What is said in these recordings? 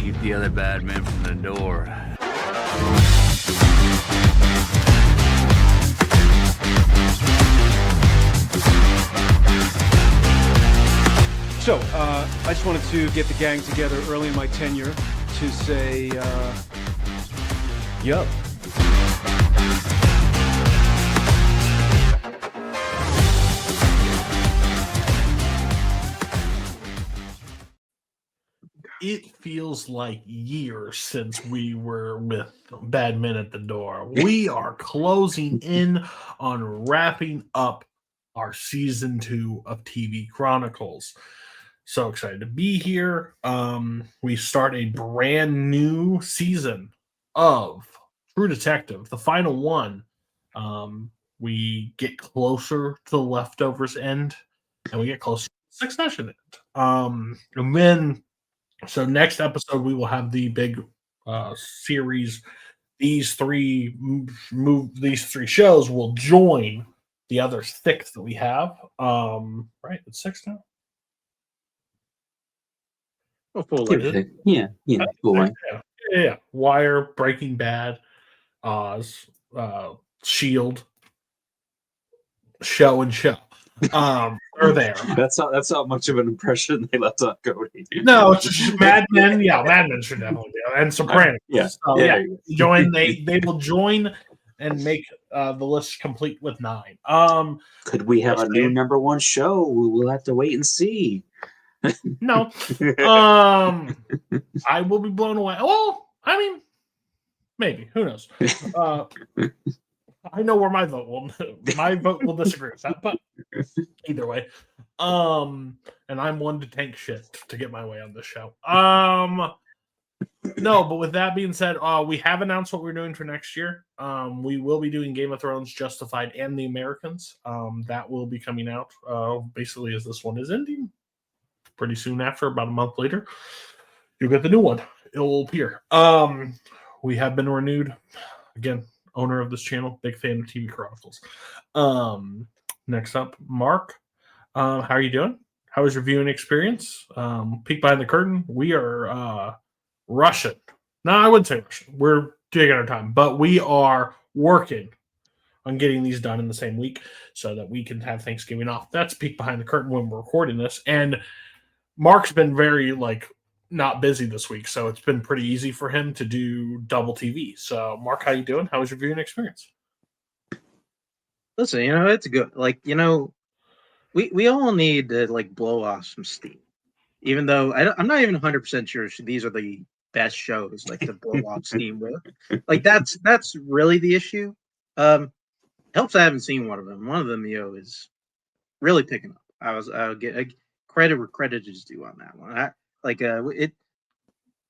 Keep the other bad men from the door. So, I just wanted to get the gang together early in my tenure to say, yup. It feels like years since we were with Bad Men at the Door. We are closing in on wrapping up our season 2 of TV Chronicles. So excited to be here. We start a brand new season of True Detective, the final one. We get closer to the Leftovers end, and we get closer to Succession end. And then, so next episode we will have the big series. These three shows will join the other 6 that we have. Right, it's 6 now. Oh, full Yeah. Yeah. Wire, Breaking Bad, Oz, Shield, Show and Show. Are there? That's not much of an impression they left on Cody. No, it's just Mad Men. Yeah, Mad Men should definitely be, and Sopranos. Yeah. So, join. They will join and make the list complete with 9. Could we have a new number 1 show? We'll have to wait and see. No. I will be blown away. Well, I mean, maybe. Who knows? I know where my vote will disagree with that, but either way. And I'm one to tank shit to get my way on this show. No, but with that being said, we have announced what we're doing for next year. We will be doing Game of Thrones, Justified, and The Americans. That will be coming out basically as this one is ending. Pretty soon after, about a month later, you'll get the new one. It will appear. We have been renewed. Again, owner of this channel, big fan of TV Chronicles. Next up, Mark. How are you doing? How was your viewing experience? Peek behind the curtain. We are rushing. No, I wouldn't say rushing. We're taking our time, but we are working on getting these done in the same week so that we can have Thanksgiving off. That's peek behind the curtain when we're recording this. And Mark's been very not busy this week, so it's been pretty easy for him to do double TV. So, Mark, how you doing? How was your viewing experience? Listen, it's good. We all need to blow off some steam. Even though I'm not even 100% sure these are the best shows to blow off steam with. That's really the issue. Helps I haven't seen one of them. One of them, is really picking up. I'll get credit where credit is due on that one.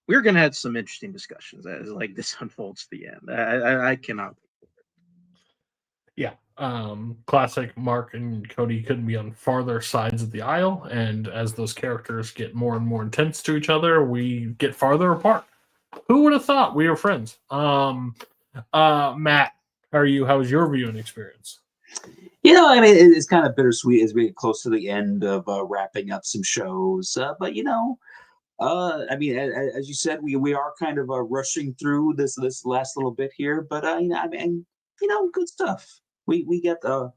We're gonna have some interesting discussions as this unfolds to the end. I cannot. Yeah, classic. Mark and Cody couldn't be on farther sides of the aisle, and as those characters get more and more intense to each other, we get farther apart. Who would have thought we were friends? Matt, how are you? How was your viewing experience? It's kind of bittersweet as we get close to the end of wrapping up some shows. But as you said, we are kind of rushing through this last little bit here. But good stuff. We get I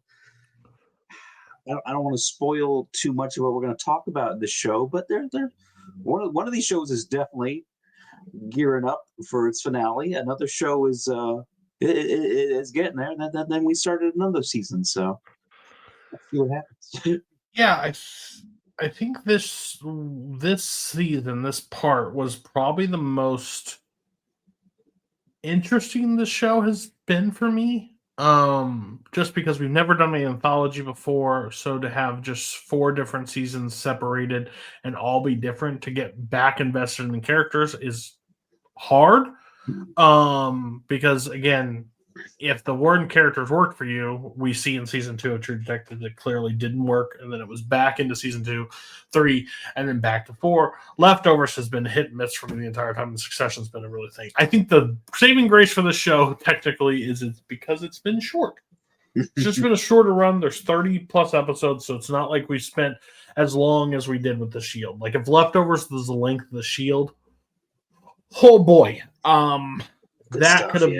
don't want to spoil too much of what we're going to talk about in this show, but they're one of these shows is definitely gearing up for its finale. Another show is it's getting there, and then we started another season. So let's see what happens. Yeah, I think this season, this part was probably the most interesting the show has been for me. Just because we've never done an anthology before, so to have just 4 different seasons separated and all be different to get back invested in the characters is hard. Because again, if the Warden characters worked for you, we see in season 2 of True Detective that clearly didn't work, and then it was back into season 2, 3, and then back to 4. Leftovers has been hit and miss for me the entire time, and Succession's been a really thing. I think the saving grace for the show technically is it's because it's been short. It's just been a shorter run. There's 30 plus episodes, so it's not like we spent as long as we did with The Shield. Like if Leftovers was the length of The Shield, Oh boy. Good That stuff, could have yeah.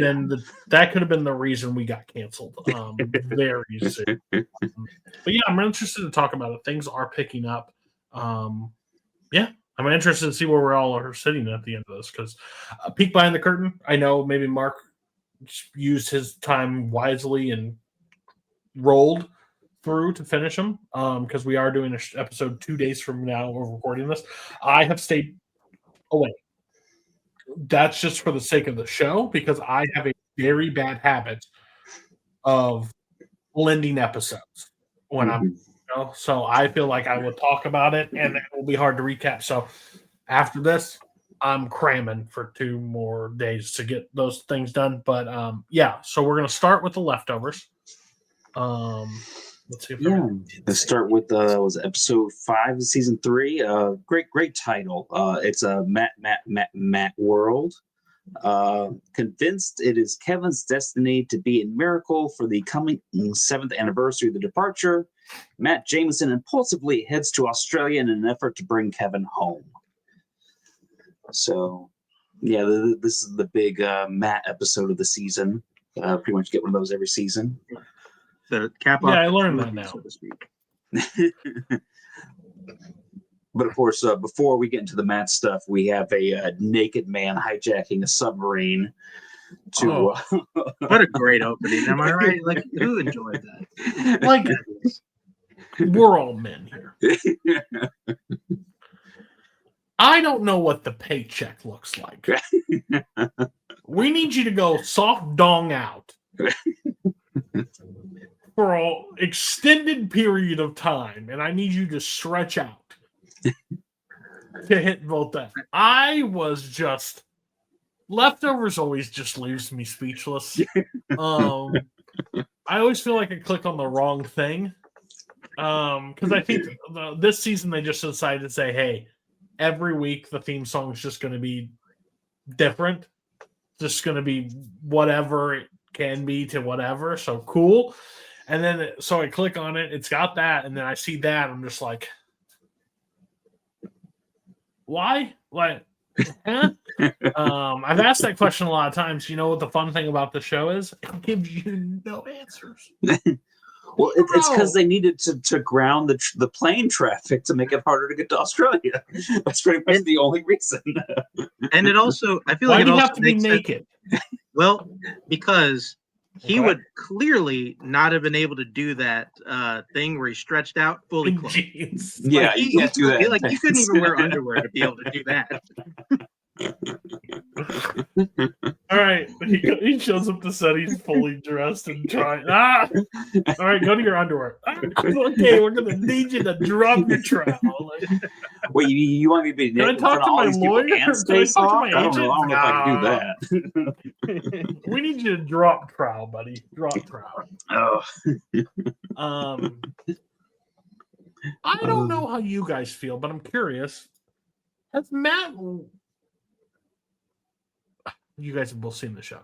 been the reason we got canceled. Very soon. But yeah, I'm interested to talk about it. Things are picking up. Yeah, I'm interested to see where we all are sitting at the end of this because peek behind the curtain. I know maybe Mark used his time wisely and rolled through to finish them because we are doing an episode 2 days from now. We're recording this. I have stayed away. That's just for the sake of the show because I have a very bad habit of blending episodes when I'm, so I feel like I will talk about it and it will be hard to recap. So after this, I'm cramming for 2 more days to get those things done. But yeah, so we're gonna start with the leftovers. Let's see if Let's start with was episode 5 of season 3. Great title. It's a Matt world. Convinced it is Kevin's destiny to be a miracle for the coming 7th anniversary of the departure, Matt Jameson impulsively heads to Australia in an effort to bring Kevin home. So, yeah, this is the big Matt episode of the season. Pretty much get one of those every season. The cap Yeah, off I the learned that movie, now. so to speak. But of course, before we get into the Matt stuff, we have a naked man hijacking a submarine to. What a great opening! Am I right? Like, who enjoyed that? Like, we're all men here. I don't know what the paycheck looks like. We need you to go soft dong out for an extended period of time, and I need you to stretch out to hit both that. I was just leftovers always just leaves me speechless. I always feel like I click on the wrong thing. Because I think this season they just decided to say, hey, every week the theme song is just going to be different. Just going to be whatever it can be to whatever. So cool. And then so I click on it. It's got that. And then I see that. I'm just like, why? What? Huh? I've asked that question a lot of times. You know what the fun thing about the show is? It gives you no answers. Well, it's because they needed to ground the plane traffic to make it harder to get to Australia. That's pretty much the only reason. And it also, I feel Why like do it you also have to be makes sense. naked? Well, because he Okay. would clearly not have been able to do that thing where he stretched out fully In clothed. jeans. Yeah, Like, you can't do that. Like you couldn't even wear underwear to be able to do that. All right, he shows up to set. He's fully dressed and trying. All right, go to your underwear. Okay, we're gonna need you to drop your trowel. Wait, you want me to be Can I naked in talk front to of all my these people lawyer? and Can I Space talk to Hawk? my I don't know. I don't know if I can do that. We need you to drop trowel, buddy. Drop trowel. Oh. I don't know how you guys feel, but I'm curious. Has Matt? You guys have both seen the show.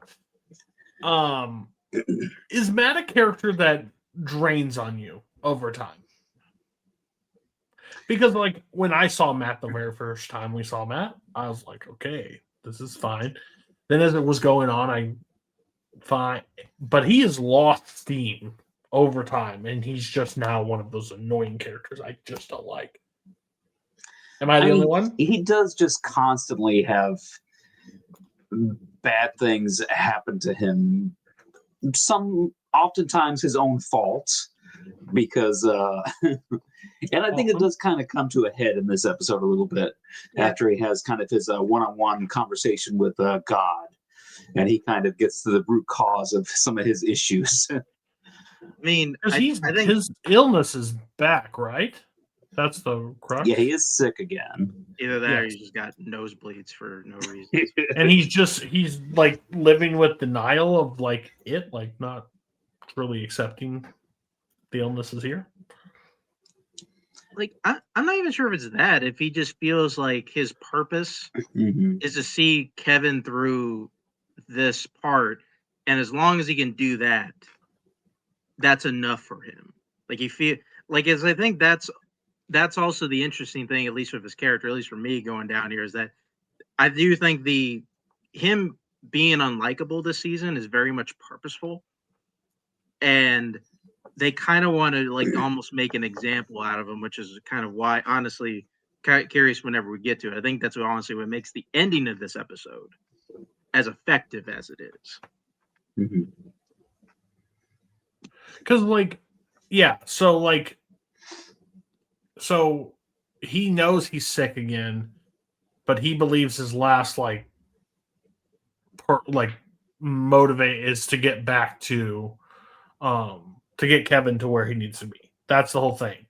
Is Matt a character that drains on you over time? Because, like, when I saw Matt the very first time we saw Matt, I was like, okay, this is fine. Then as it was going on, fine. But he has lost steam over time, and he's just now one of those annoying characters I just don't like. Am I the only one? He does just constantly have bad things happen to him. Oftentimes his own fault, because and I think it does kind of come to a head in this episode a little bit after he has kind of his one-on-one conversation with God, and he kind of gets to the root cause of some of his issues. I mean, I think his illness is back, right? That's the crux. Yeah, he is sick again. Either that or he just got nosebleeds for no reason. And he's like living with denial of like not really accepting the illness is here. Like I'm not even sure if it's that. If he just feels like his purpose is to see Kevin through this part, and as long as he can do that, that's enough for him. Like he feel like as I think that's also the interesting thing, at least with his character, at least for me going down here, is that I do think him being unlikable this season is very much purposeful, and they kind of want to like almost make an example out of him, which is kind of why, honestly, curious whenever we get to it. I think that's honestly what makes the ending of this episode as effective as it is. Mhm. Because, like, yeah, so he knows he's sick again, but he believes his last, motivate is to get back to get Kevin to where he needs to be. That's the whole thing.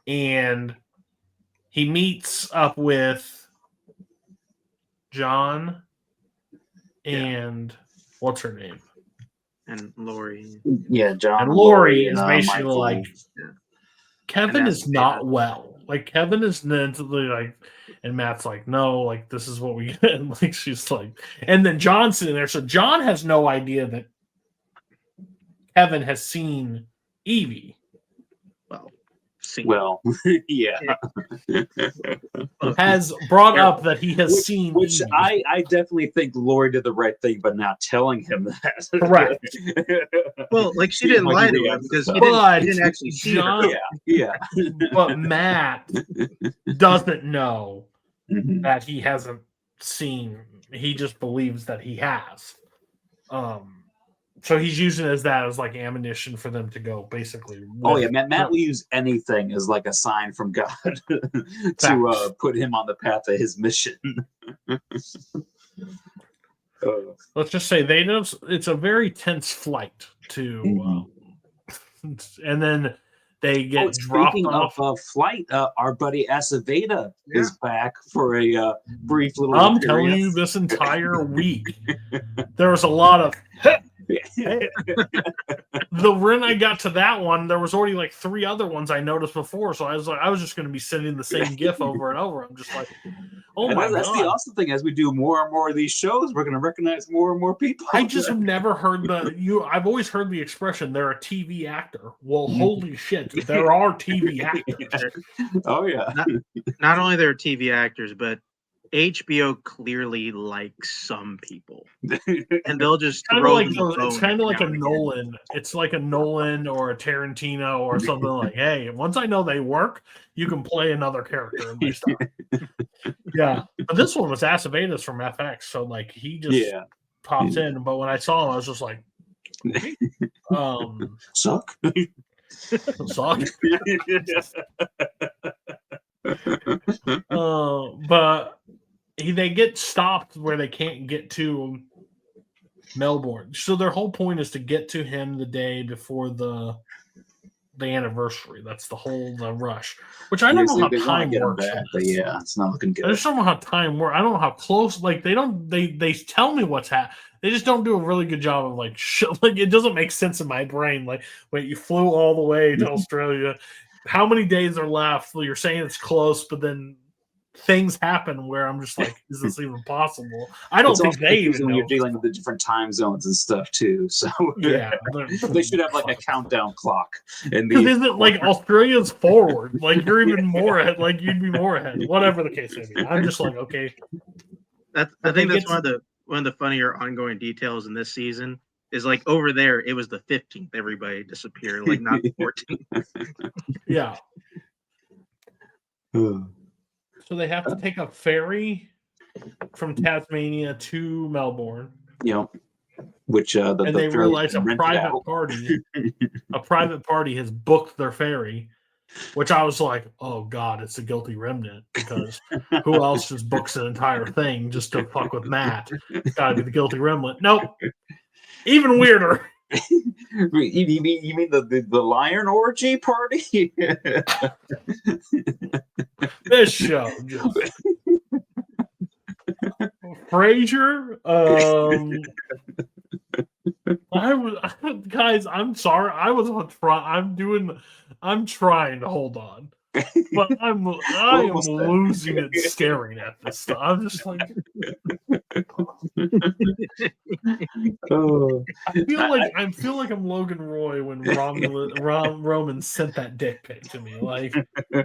And he meets up with John and what's her name? And Lori. Yeah, John And Lori is and, basically Michael. like, Kevin is not well. Like, Kevin is mentally like, and Matt's like, no, like, this is what we get. And like, she's like, and then John's sitting there. So John has no idea that Kevin has seen Evie. Well, yeah. Has brought up that he has seen Which Evie. I definitely think Lori did the right thing, but not telling him that. Correct. Well, like she didn't lie to him because he didn't actually see John, her. Yeah. But Matt doesn't know Mhm. that he hasn't seen. He just believes that he has. So he's using that as like ammunition for them to go basically. Oh yeah, Matt will use anything as like a sign from God to put him on the path of his mission. Let's just say they know it's a very tense flight to, and then they get dropped speaking off. of flight, our buddy Aceveda is back for a brief little. I'm appearance. telling you, this entire week there was a lot of. When I got to that one, there was already like 3 other ones I noticed before, so I was just going to be sending the same GIF over and over. I'm just like, oh and my god! That's the awesome thing. As we do more and more of these shows, we're going to recognize more and more people. I just have never heard I've always heard the expression "they're a TV actor." Well, holy shit, there are TV actors. Oh yeah. Not only they're TV actors, but HBO clearly likes some people, and they'll just It's kind of like a Nolan. It's like a Nolan or a Tarantino or something like, hey, once I know they work, you can play another character in my stuff. Yeah, but this one was Acevedos from FX, so like he just pops in. But when I saw him, I was just like, suck. suck. But they get stopped where they can't get to Melbourne. So their whole point is to get to him the day before the anniversary. That's the whole rush. Which I don't know how time works. But yeah, it's not looking good. I just don't know how time works. I don't know how close. Like they tell me what's happening. They just don't do a really good job of like it doesn't make sense in my brain. Like, wait, you flew all the way to Australia. How many days are left? Well, you're saying it's close, but then things happen where I'm just like, is this even possible? I don't think they even know. You're dealing with the different time zones and stuff too. So yeah, they should have like a countdown clock. Because isn't like Australia's forward? Like you're even more ahead. Like you'd be more ahead. Whatever the case may be. I'm just like, okay. I think that's one of the funnier ongoing details in this season. Is like over there, it was the 15th. Everybody disappeared, like not the 14th. Yeah. So they have to take a ferry from Tasmania to Melbourne. Yep. Which and they realize a private party has booked their ferry. Which I was like, oh god, it's a guilty remnant because who else just books an entire thing just to fuck with Matt? It's gotta be the guilty remnant. Nope. Even weirder. You mean the lion orgy party? This show. Frasier. Guys, I'm sorry. I'm trying to hold on. But I am losing it staring at this stuff. I'm just like Oh, I feel like I'm Logan Roy when Roman sent that dick pic to me. Like, you a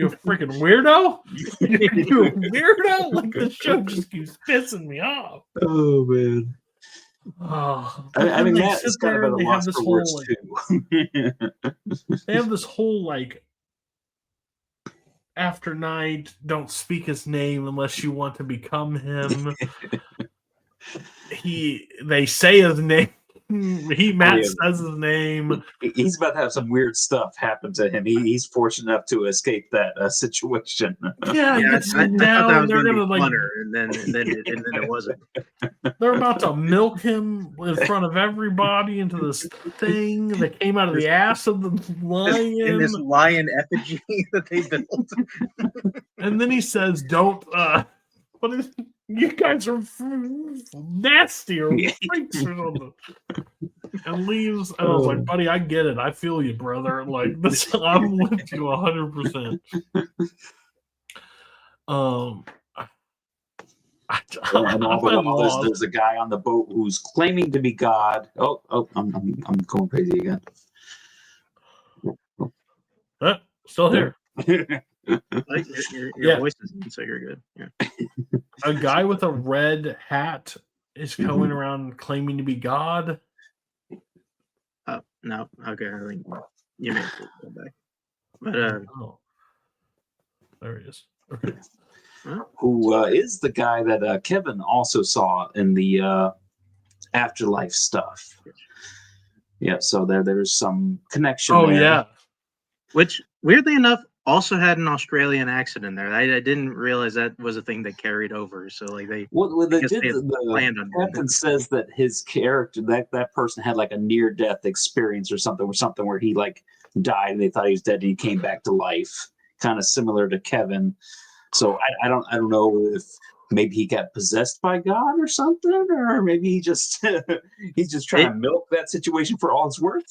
freaking weirdo? You a weirdo? Like, the show just keeps pissing me off. oh man. Oh, I mean, they Matt sit is kind there of at and a they have loss this for whole words like, too. they have this whole like after night, don't speak his name unless you want to become him. They say his name. Matt says his name. He's about to have some weird stuff happen to him. He's fortunate enough to escape that situation. Yeah, he Yeah, gets I him thought that down. was They're going to gonna be like funner, and then it wasn't. they're about to milk him in front of everybody into this thing that came out of the ass of the In this lion. lion effigy that they built. And then he says, "Don't." What is? You guys are nasty or freaks or something. And leaves. And I was like, buddy, I get it. I feel you, brother. Like this, I'm with you 100%. And all the while, there's a guy on the boat who's claiming to be God. I'm going crazy again. Still here. Like, your voice is in, so you're good. Yeah. A guy with a red hat is going around claiming to be God. No, okay, I think you may have to go back. But there he is. Okay. Who is the guy that Kevin also saw in the afterlife stuff? Yeah, so there's some connection. Oh there. yeah. Which weirdly enough also had an Australian accent in there. I didn't realize that was a thing that carried over. So like they the captain says that his character that person had like a near death experience or something where he like died and they thought he was dead and he came back to life, kind of similar to Kevin. So I don't know if maybe he got possessed by God or something, or maybe he's just trying to milk that situation for all it's worth.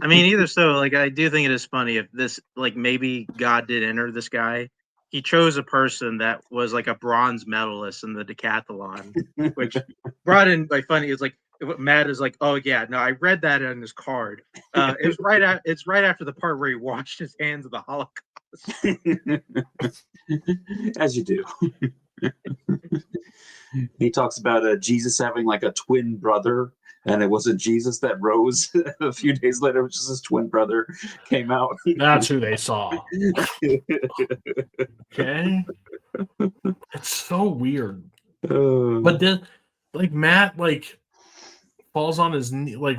I mean, either so, like I do think it is funny if this, like maybe God did enter this guy. He chose a person that was like a bronze medalist in the decathlon, which brought in like funny. It's like Matt is like, oh yeah, no, I read that on his card. It's right after the part where he washed his hands of the Holocaust. As you do. He talks about Jesus having like a twin brother, and it wasn't Jesus that rose a few days later, which is his twin brother came out. That's who they saw. Okay. It's so weird. But then like Matt like falls on his knee, like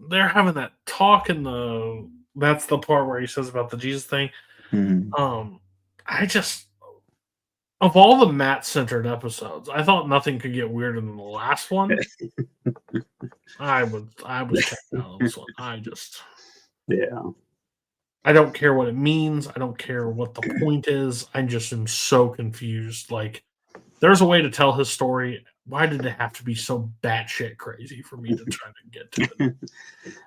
they're having that talk in that's the part where he says about the Jesus thing. I just of all the Matt centered episodes, I thought nothing could get weirder than the last one. I was checking out on this one. I don't care what it means. I don't care what the point is. I just am so confused. Like, there's a way to tell his story. Why did it have to be so batshit crazy for me to try to get to it?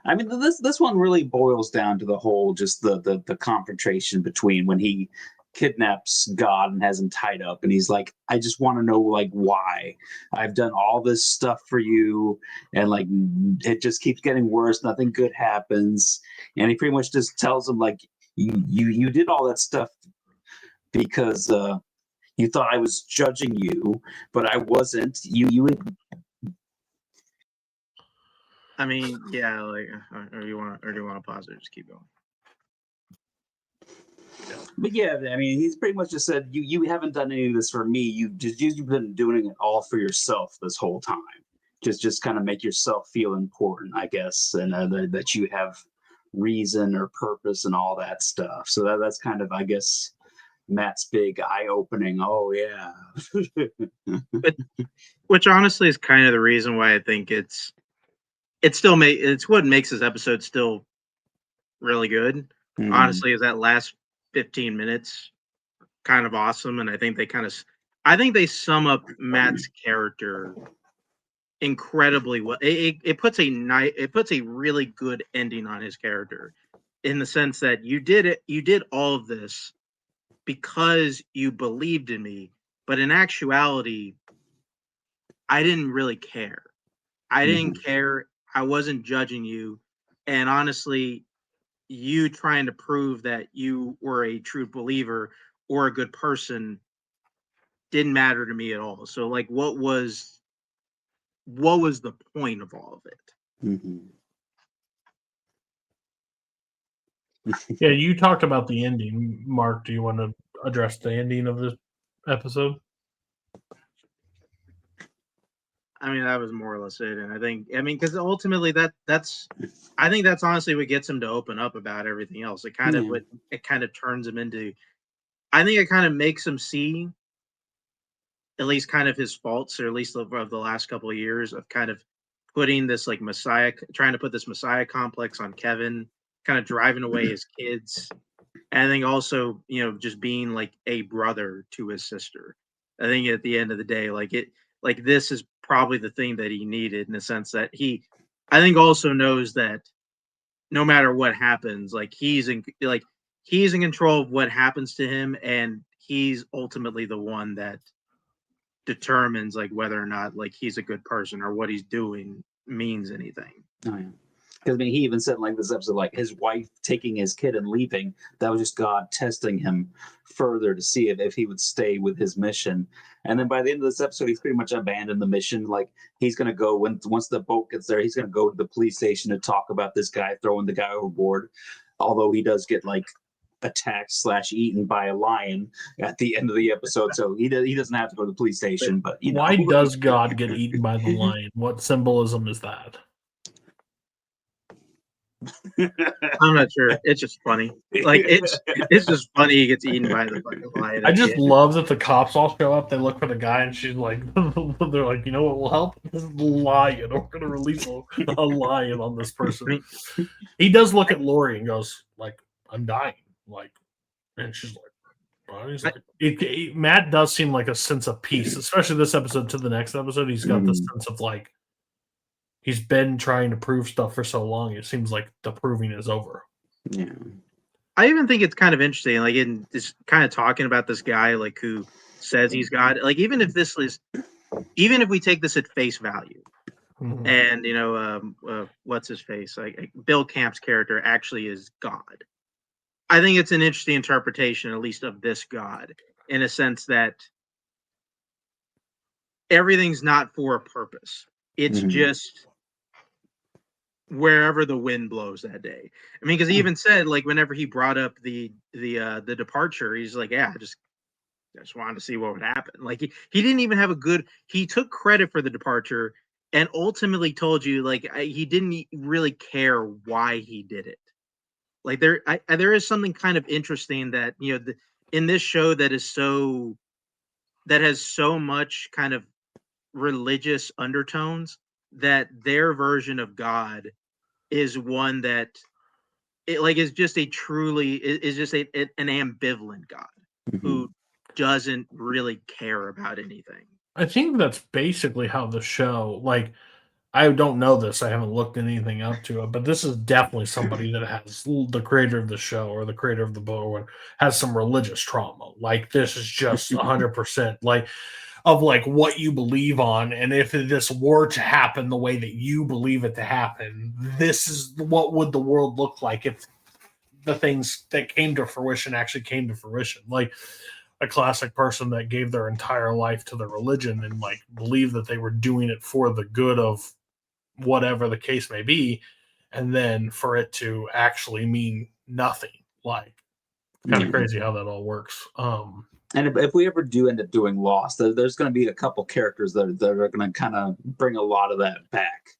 I mean, this one really boils down to the whole just the confrontation between when he kidnaps God and has him tied up, and he's like, I just want to know like why I've done all this stuff for you, and like it just keeps getting worse, nothing good happens. And he pretty much just tells him like, you did all that stuff because you thought I was judging you, but I wasn't. You I mean, yeah, like, or do you want to pause it? Just keep going. But yeah, I mean, he's pretty much just said, you haven't done any of this for me. You've been doing it all for yourself this whole time. Just kind of make yourself feel important, I guess, and that you have reason or purpose and all that stuff. So that's kind of, I guess, Matt's big eye-opening. Oh yeah. Which honestly is kind of the reason why I think it's what makes this episode still really good. Honestly, is that last 15 minutes kind of awesome, and I think they sum up Matt's character incredibly well. It puts a really good ending on his character, in the sense that you did all of this because you believed in me, But in actuality, I didn't really care. I didn't care. I wasn't judging you. And honestly, you trying to prove that you were a true believer or a good person didn't matter to me at all. So like what was the point of all of it? Mm-hmm. Yeah, you talked about the ending. Mark, do you want to address the ending of this episode? I mean, that was more or less it. And I mean, because ultimately I think that's honestly what gets him to open up about everything else. It kind of turns him into, I think it kind of makes him see at least kind of his faults, or at least of the last couple of years of kind of putting this like trying to put this Messiah complex on Kevin, kind of driving away his kids. And I think also, just being like a brother to his sister. I think at the end of the day, like this is probably the thing that he needed, in the sense that I think also knows that no matter what happens, like he's in control of what happens to him, and he's ultimately the one that determines like whether or not like he's a good person or what he's doing means anything. Oh yeah. Because I mean, he even said like this episode, like his wife taking his kid and leaving, that was just God testing him further to see if he would stay with his mission. And then by the end of this episode, he's pretty much abandoned the mission. Like he's going to go once the boat gets there, he's going to go to the police station to talk about this guy throwing the guy overboard. Although he does get like attacked / eaten by a lion at the end of the episode, so he doesn't have to go to the police station. But why does God get eaten by the lion? What symbolism is that? I'm not sure. It's just funny. Like it's just funny he gets eaten by the fucking lion. I just love that the cops all show up. They look for the guy, and she's like, they're like, you know what will help? This lion. We're going to release a lion on this person. He does look at Lori and goes, like, I'm dying. Like, and she's like, well, he's like, Matt does seem like a sense of peace, especially this episode to the next episode. He's got this sense of like, he's been trying to prove stuff for so long. It seems like the proving is over. Yeah. I even think it's kind of interesting, like in this kind of talking about this guy, like who says he's God. Like even if we take this at face value, and what's his face, like Bill Camp's character actually is God. I think it's an interesting interpretation, at least of this God, in a sense that everything's not for a purpose. It's just wherever the wind blows that day. I mean, because he even said, like, whenever he brought up the departure, he's like, yeah, I just wanted to see what would happen. Like he didn't even have he took credit for the departure and ultimately told you like he didn't really care why he did it. Like there is something kind of interesting that, in this show that has so much kind of religious undertones, that their version of God is one that is just an ambivalent God who doesn't really care about anything. I think that's basically how the show, like, I don't know this. I haven't looked anything up to it, but this is definitely somebody that has the creator of the show or the creator of the book or has some religious trauma. Like this is just 100% like of like what you believe on. And if this were to happen the way that you believe it to happen, this is what would the world look like if the things that came to fruition actually came to fruition. Like a classic person that gave their entire life to the religion and like believed that they were doing it for the good of whatever the case may be, and then for it to actually mean nothing. Like kind of crazy how that all works. And if we ever do end up doing Lost, there's going to be a couple characters that are going to kind of bring a lot of that back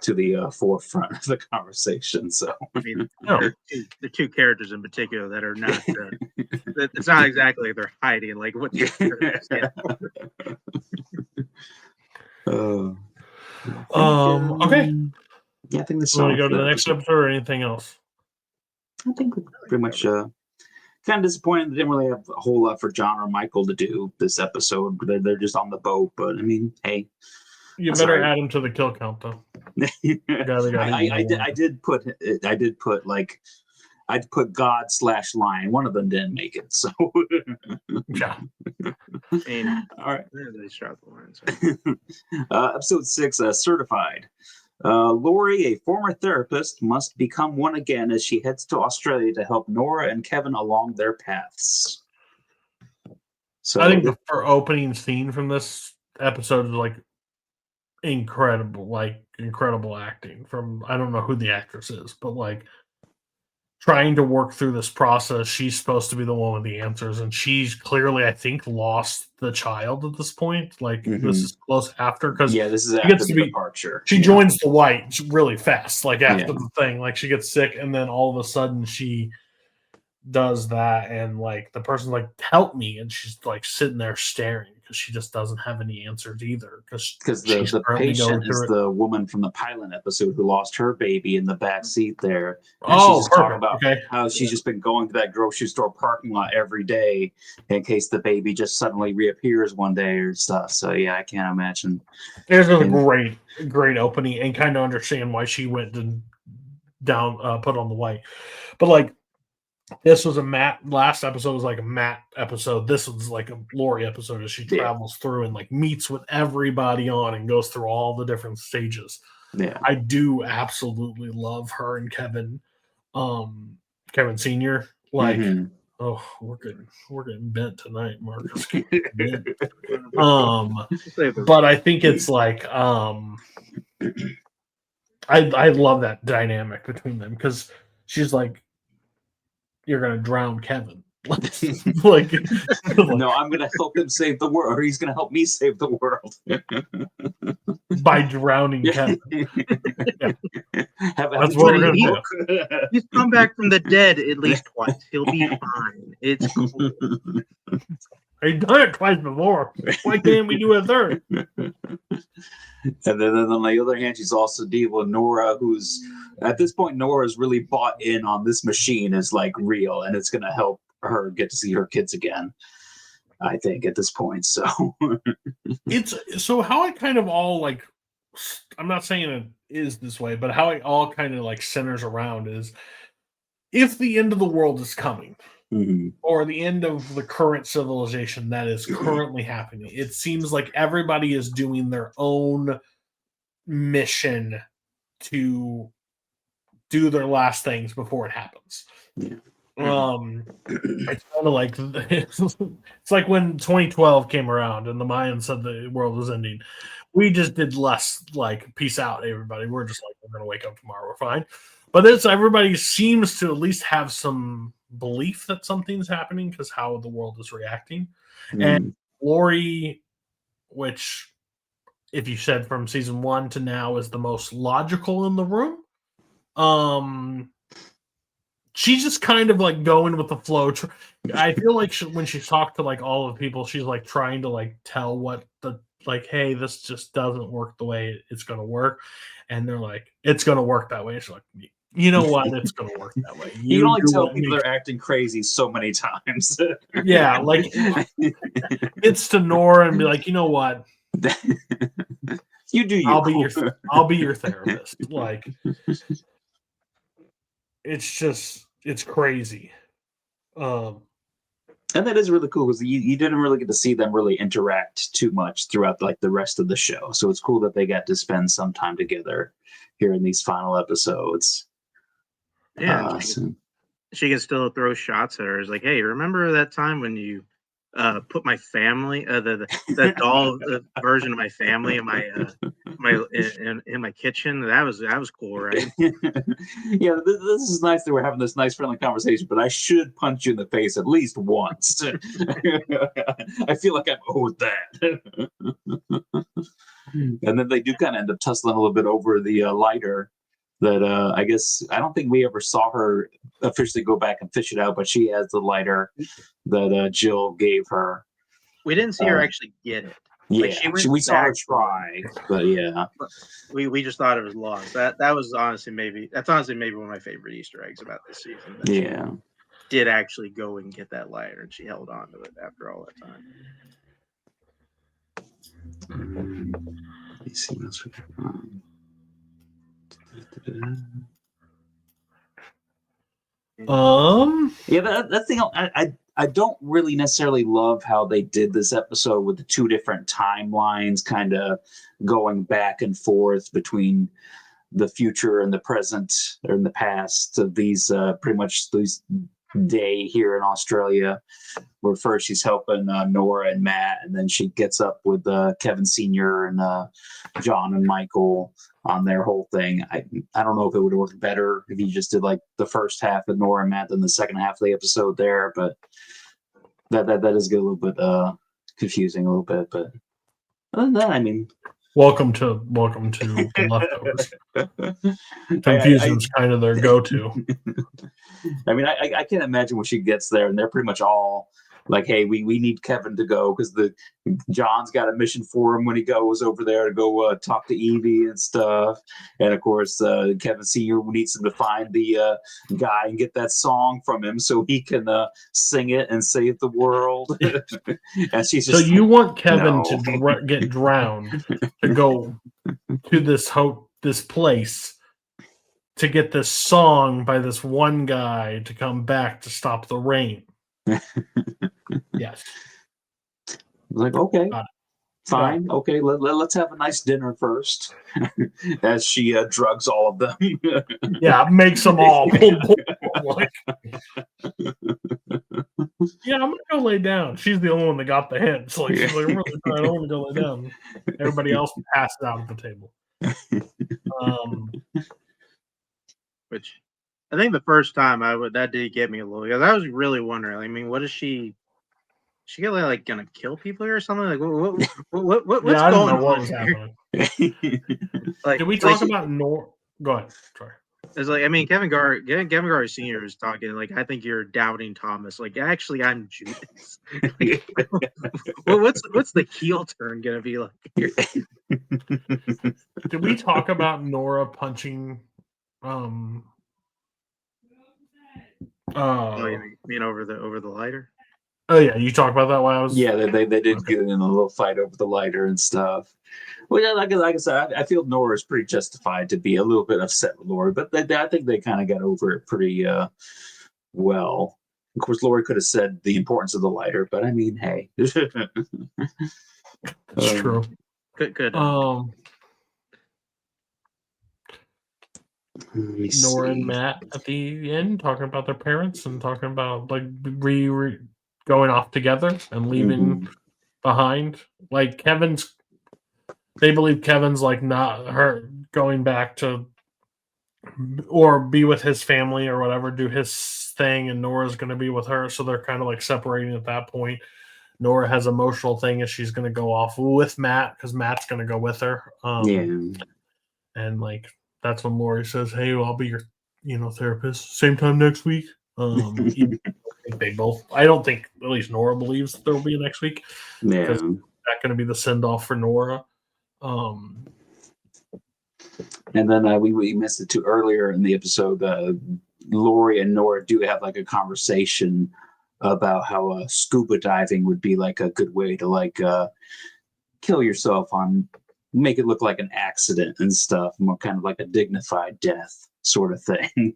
to the forefront of the conversation. So I mean, the two characters in particular that are not it's not exactly like they're hiding like what Okay. Yeah, I think this. Want to go to the next episode or anything else? I think we pretty much kind of disappointed they didn't really have a whole lot for John or Michael to do this episode. They're just on the boat, but I mean, hey, you better add him to the kill count though. I did put like I'd put God / Lion. One of them didn't make it, so yeah. mean, All right. they shot the lines. Episode 6, Certified. Lori, a former therapist, must become one again as she heads to Australia to help Nora and Kevin along their paths. So I think the opening scene from this episode is like incredible acting from, I don't know who the actress is, but like trying to work through this process. She's supposed to be the one with the answers, and she's clearly, I think, lost the child at this point. Like this is close after, because this is after the departure. She joins the white really fast, like after Yeah. the thing. Like she gets sick, and then all of a sudden she does that, and like the person's like, help me, and she's like sitting there staring because she just doesn't have any answers either, because the patient is the woman from the pilot episode who lost her baby in the back seat there. And she's just talking about how she's just been going to that grocery store parking lot every day in case the baby just suddenly reappears one day or stuff. So yeah, I can't imagine. There's a great opening, and kind of understand why she went down put on the white. But like, this was a Matt. Last episode was like a Matt episode. This was like a Lori episode as she travels through and like meets with everybody on and goes through all the different stages. Yeah, I do absolutely love her and Kevin, Kevin Senior. Like, oh, we're getting bent tonight, Marcus. But I think it's like I love that dynamic between them, because she's like, you're gonna drown Kevin. like, no, I'm gonna help him save the world, or he's gonna help me save the world by drowning Kevin. That's what we're gonna do. He's come back from the dead at least twice. He'll be fine. It's cool. He's done it twice before. Why can't we do a third? And then on the other hand, she's also dealing with Nora, who's at this point, Nora's really bought in on this machine is like real, and it's going to help her get to see her kids again, I think, at this point. So it's so how it kind of all like, I'm not saying it is this way, but how it all kind of like centers around is, if the end of the world is coming, or the end of the current civilization that is currently happening, it seems like everybody is doing their own mission to do their last things before it happens. It's kind of like it's like when 2012 came around and the Mayans said the world was ending. We just did less like, peace out, everybody. We're just like, we're gonna wake up tomorrow, we're fine. But it's, everybody seems to at least have some belief that something's happening because how the world is reacting. And Lori, which, if you said from season 1 to now, is the most logical in the room, she's just kind of like going with the flow. I feel like when she's talked to like all of the people, she's like trying to like tell what the, like, hey, this just doesn't work the way it's going to work. And they're like, it's going to work that way. She's like, you know what? It's going to work that way. You only tell people they're acting crazy so many times. Yeah, like, it's to Nora and be like, you know what? You do. I'll be your therapist. Like, it's crazy. And that is really cool, because you didn't really get to see them really interact too much throughout like the rest of the show. So it's cool that they got to spend some time together here in these final episodes. Yeah, she can still throw shots at her. It's like, hey, remember that time when you put my family, the doll version of my family in my in my kitchen? That was cool, right? Yeah, this is nice that we're having this nice friendly conversation, but I should punch you in the face at least once. I feel like I'm owed that. And then they do kind of end up tussling a little bit over the lighter that I guess, I don't think we ever saw her officially go back and fish it out, but she has the lighter that Jill gave her. We didn't see her actually get it. Yeah, like we saw her try, but yeah, we just thought it was lost. That was honestly maybe one of my favorite Easter eggs about this season. Yeah, she did actually go and get that lighter, and she held on to it after all that time. Let me see what's yeah, that's the thing. I don't really necessarily love how they did this episode with the two different timelines kind of going back and forth between the future and the present or in the past of these pretty much these day here in Australia, where first she's helping Nora and Matt, and then she gets up with Kevin Sr. and John and Michael on their whole thing. I don't know if it would have worked better if you just did like the first half with Nora and Matt, then the second half of the episode there, but that does get a little bit confusing a little bit. But other than that, I mean, Welcome to the leftovers. Confusion's kind of their go-to. I mean, I can't imagine when she gets there, and they're pretty much all like, "Hey, we need Kevin to go because John's got a mission for him when he goes over there to go talk to Evie and stuff." And of course, Kevin Sr. needs him to find the guy and get that song from him so he can sing it and save the world. And she's just so you want Kevin no. to get drowned to go to this place to get this song by this one guy to come back to stop the rain. Yes. Like, okay, fine. Okay, let's have a nice dinner first. As she drugs all of them. Yeah, makes them all. Like, yeah, I'm gonna go lay down. She's the only one that got the hints. Like, she's like, really, I don't want to go lay down. Everybody else passed out at the table. Which I think the first time that did get me a little, because I was really wondering. I mean, what is she? She get like gonna kill people here or something? Like what's yeah, I don't going know what on was here? happening. Like, did we talk about Nor? Go ahead. Sorry. It's like, I mean, Kevin Garvey Sr. was talking like, I think you're doubting Thomas. Like, actually, I'm Judas. Like, what's the heel turn gonna be like here? Did we talk about Nora punching? Oh, you mean over the lighter? Oh yeah, you talked about that while I was. Yeah, they did get in a little fight over the lighter and stuff. Well, yeah, like I said, I feel Nora is pretty justified to be a little bit upset with Lori, but I think they kind of got over it pretty well. Of course, Lori could have said the importance of the lighter, but I mean, hey, it's true. Good. Nora and Matt at the end talking about their parents and talking about like going off together and leaving behind. Like they believe Kevin's like not her going back to or be with his family or whatever, do his thing, and Nora's going to be with her. So they're kind of like separating at that point. Nora has emotional thing as she's going to go off with Matt because Matt's going to go with her. And like that's when Lori says, "Hey, well, I'll be your therapist. Same time next week." I don't think at least Nora believes there will be a next week. Yeah, that's going to be the send off for Nora. And then we missed it too earlier in the episode. Lori and Nora do have like a conversation about how scuba diving would be like a good way to like kill yourself make it look like an accident and stuff, more kind of like a dignified death sort of thing.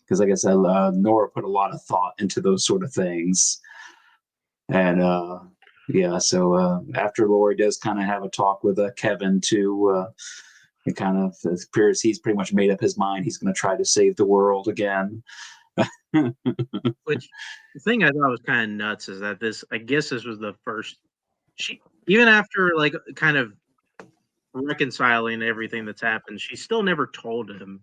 Because like I said, Nora put a lot of thought into those sort of things. And so after Lori does kind of have a talk with Kevin too, it kind of appears he's pretty much made up his mind. He's going to try to save the world again. Which the thing I thought was kind of nuts is that this was the first. Even after like kind of reconciling everything that's happened, she still never told him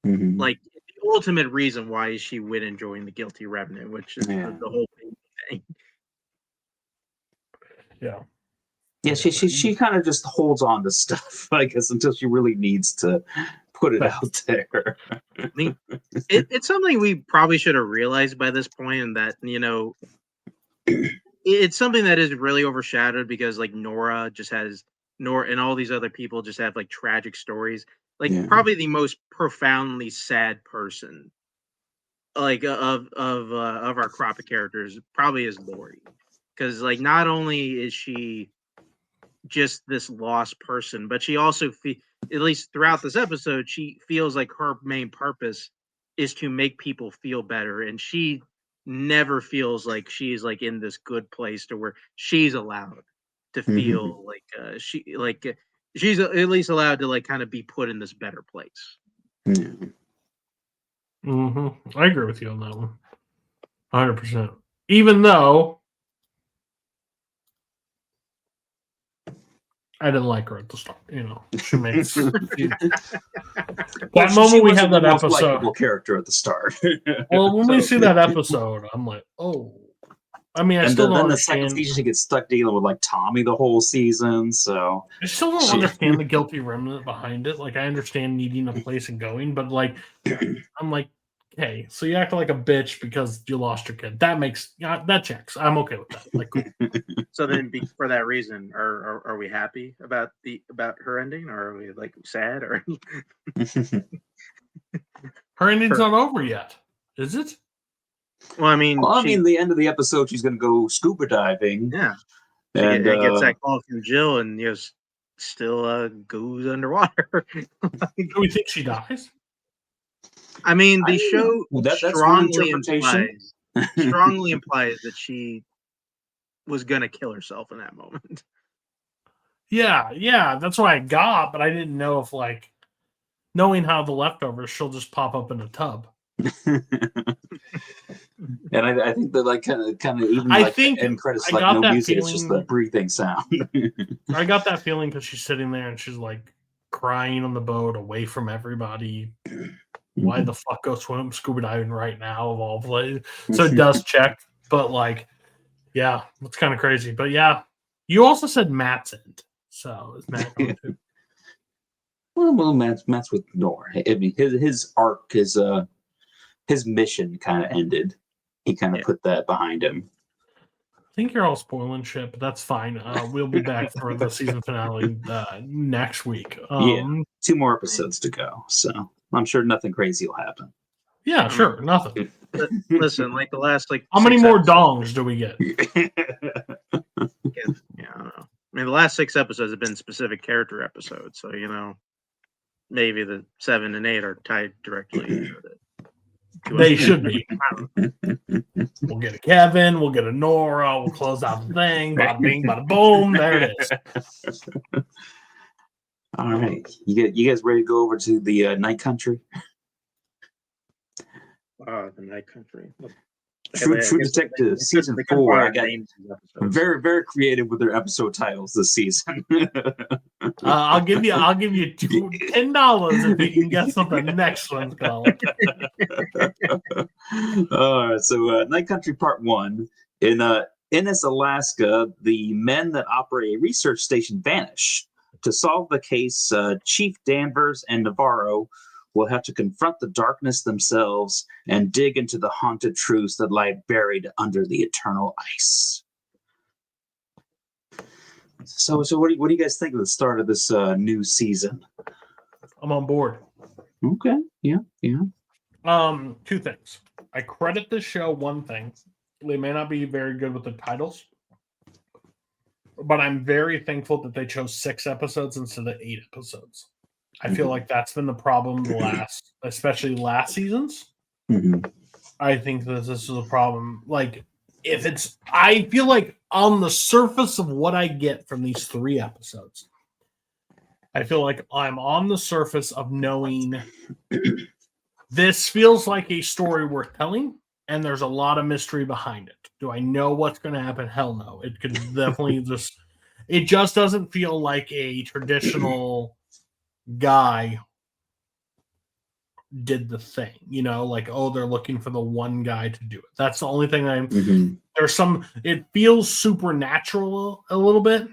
like the ultimate reason why she went and joined the Guilty Revenant, which is the whole thing. Yeah. Yeah, she kind of just holds on to stuff, I guess, until she really needs to put it out there. I mean, it's something we probably should have realized by this point, and that it's something that is really overshadowed because like Nora and all these other people just have like tragic stories. Like probably the most profoundly sad person, like of our crop of characters, probably is Lori, because like not only is she just this lost person, but she also at least throughout this episode, she feels like her main purpose is to make people feel better, and she never feels like she's like in this good place to where she's allowed to feel like she's at least allowed to like kind of be put in this better place. Yeah. I agree with you on that one, 100%. Even though I didn't like her at the start, she makes that moment we had that most episode. likable character at the start. Well, when we see that episode, I'm like, oh. I mean, I and still then don't the understand. second season, she gets stuck dealing with like Tommy the whole season. So I still don't understand the guilty remnant behind it. Like, I understand needing a place and going, but like, I'm like, hey, so you act like a bitch because you lost your kid. That checks. I'm okay with that. Like, cool. So then, for that reason, are we happy about her ending, or are we like sad, or Her ending's not over yet, is it? Well, I mean, the end of the episode, she's going to go scuba diving. Yeah, and gets that call from Jill, and still goes underwater. Do we think she dies? I mean, the show strongly implies that she was going to kill herself in that moment. Yeah, that's what I got, but I didn't know if, like, knowing how the leftovers, she'll just pop up in a tub. And I think that like kind of even I like think end credits I like got no that music, it's just the feeling- breathing sound. I got that feeling because she's sitting there and she's like crying on the boat away from everybody. Why the fuck go scuba diving right now of all places? So it does check, but like, yeah, it's kind of crazy. But yeah, you also said Matt's end, so is Matt going to? Well, Matt's with Nor. I mean, his arc, his mission kind of ended. He kind of put that behind him. I think you're all spoiling shit, but that's fine. We'll be back for the season finale next week. 2 more episodes to go, so I'm sure nothing crazy will happen. Yeah, sure, nothing. Listen, like the last how many more dongs do we get? I don't know. I mean, the last 6 episodes have been specific character episodes, so maybe the 7 and 8 are tied directly into it. They should be. We'll get a Kevin, we'll get a Nora, we'll close out the thing, bada bing, bada boom, there it is. All right, you guys ready to go over to the Night Country? The Night Country. True Detective season 4. I got very, very creative with their episode titles this season. I'll give you $10 if you can guess what the next one's called. All right, so Night Country Part 1. In Ennis, Alaska, the men that operate a research station vanish. To solve the case, Chief Danvers and Navarro will have to confront the darkness themselves and dig into the haunted truths that lie buried under the eternal ice. So what do you guys think of the start of this new season? I'm on board. Okay, yeah. 2 things. I credit this show one thing. They may not be very good with the titles, but I'm very thankful that they chose 6 episodes instead of 8 episodes. I feel like that's been the problem especially last seasons. I think that this is a problem. Like, I feel like on the surface of what I get from these 3 episodes, I feel like I'm on the surface of knowing this feels like a story worth telling, and there's a lot of mystery behind it. Do I know what's going to happen? Hell no. It could definitely it just doesn't feel like a traditional guy did the thing, like, oh, they're looking for the one guy to do it. That's the only thing it feels supernatural a little bit.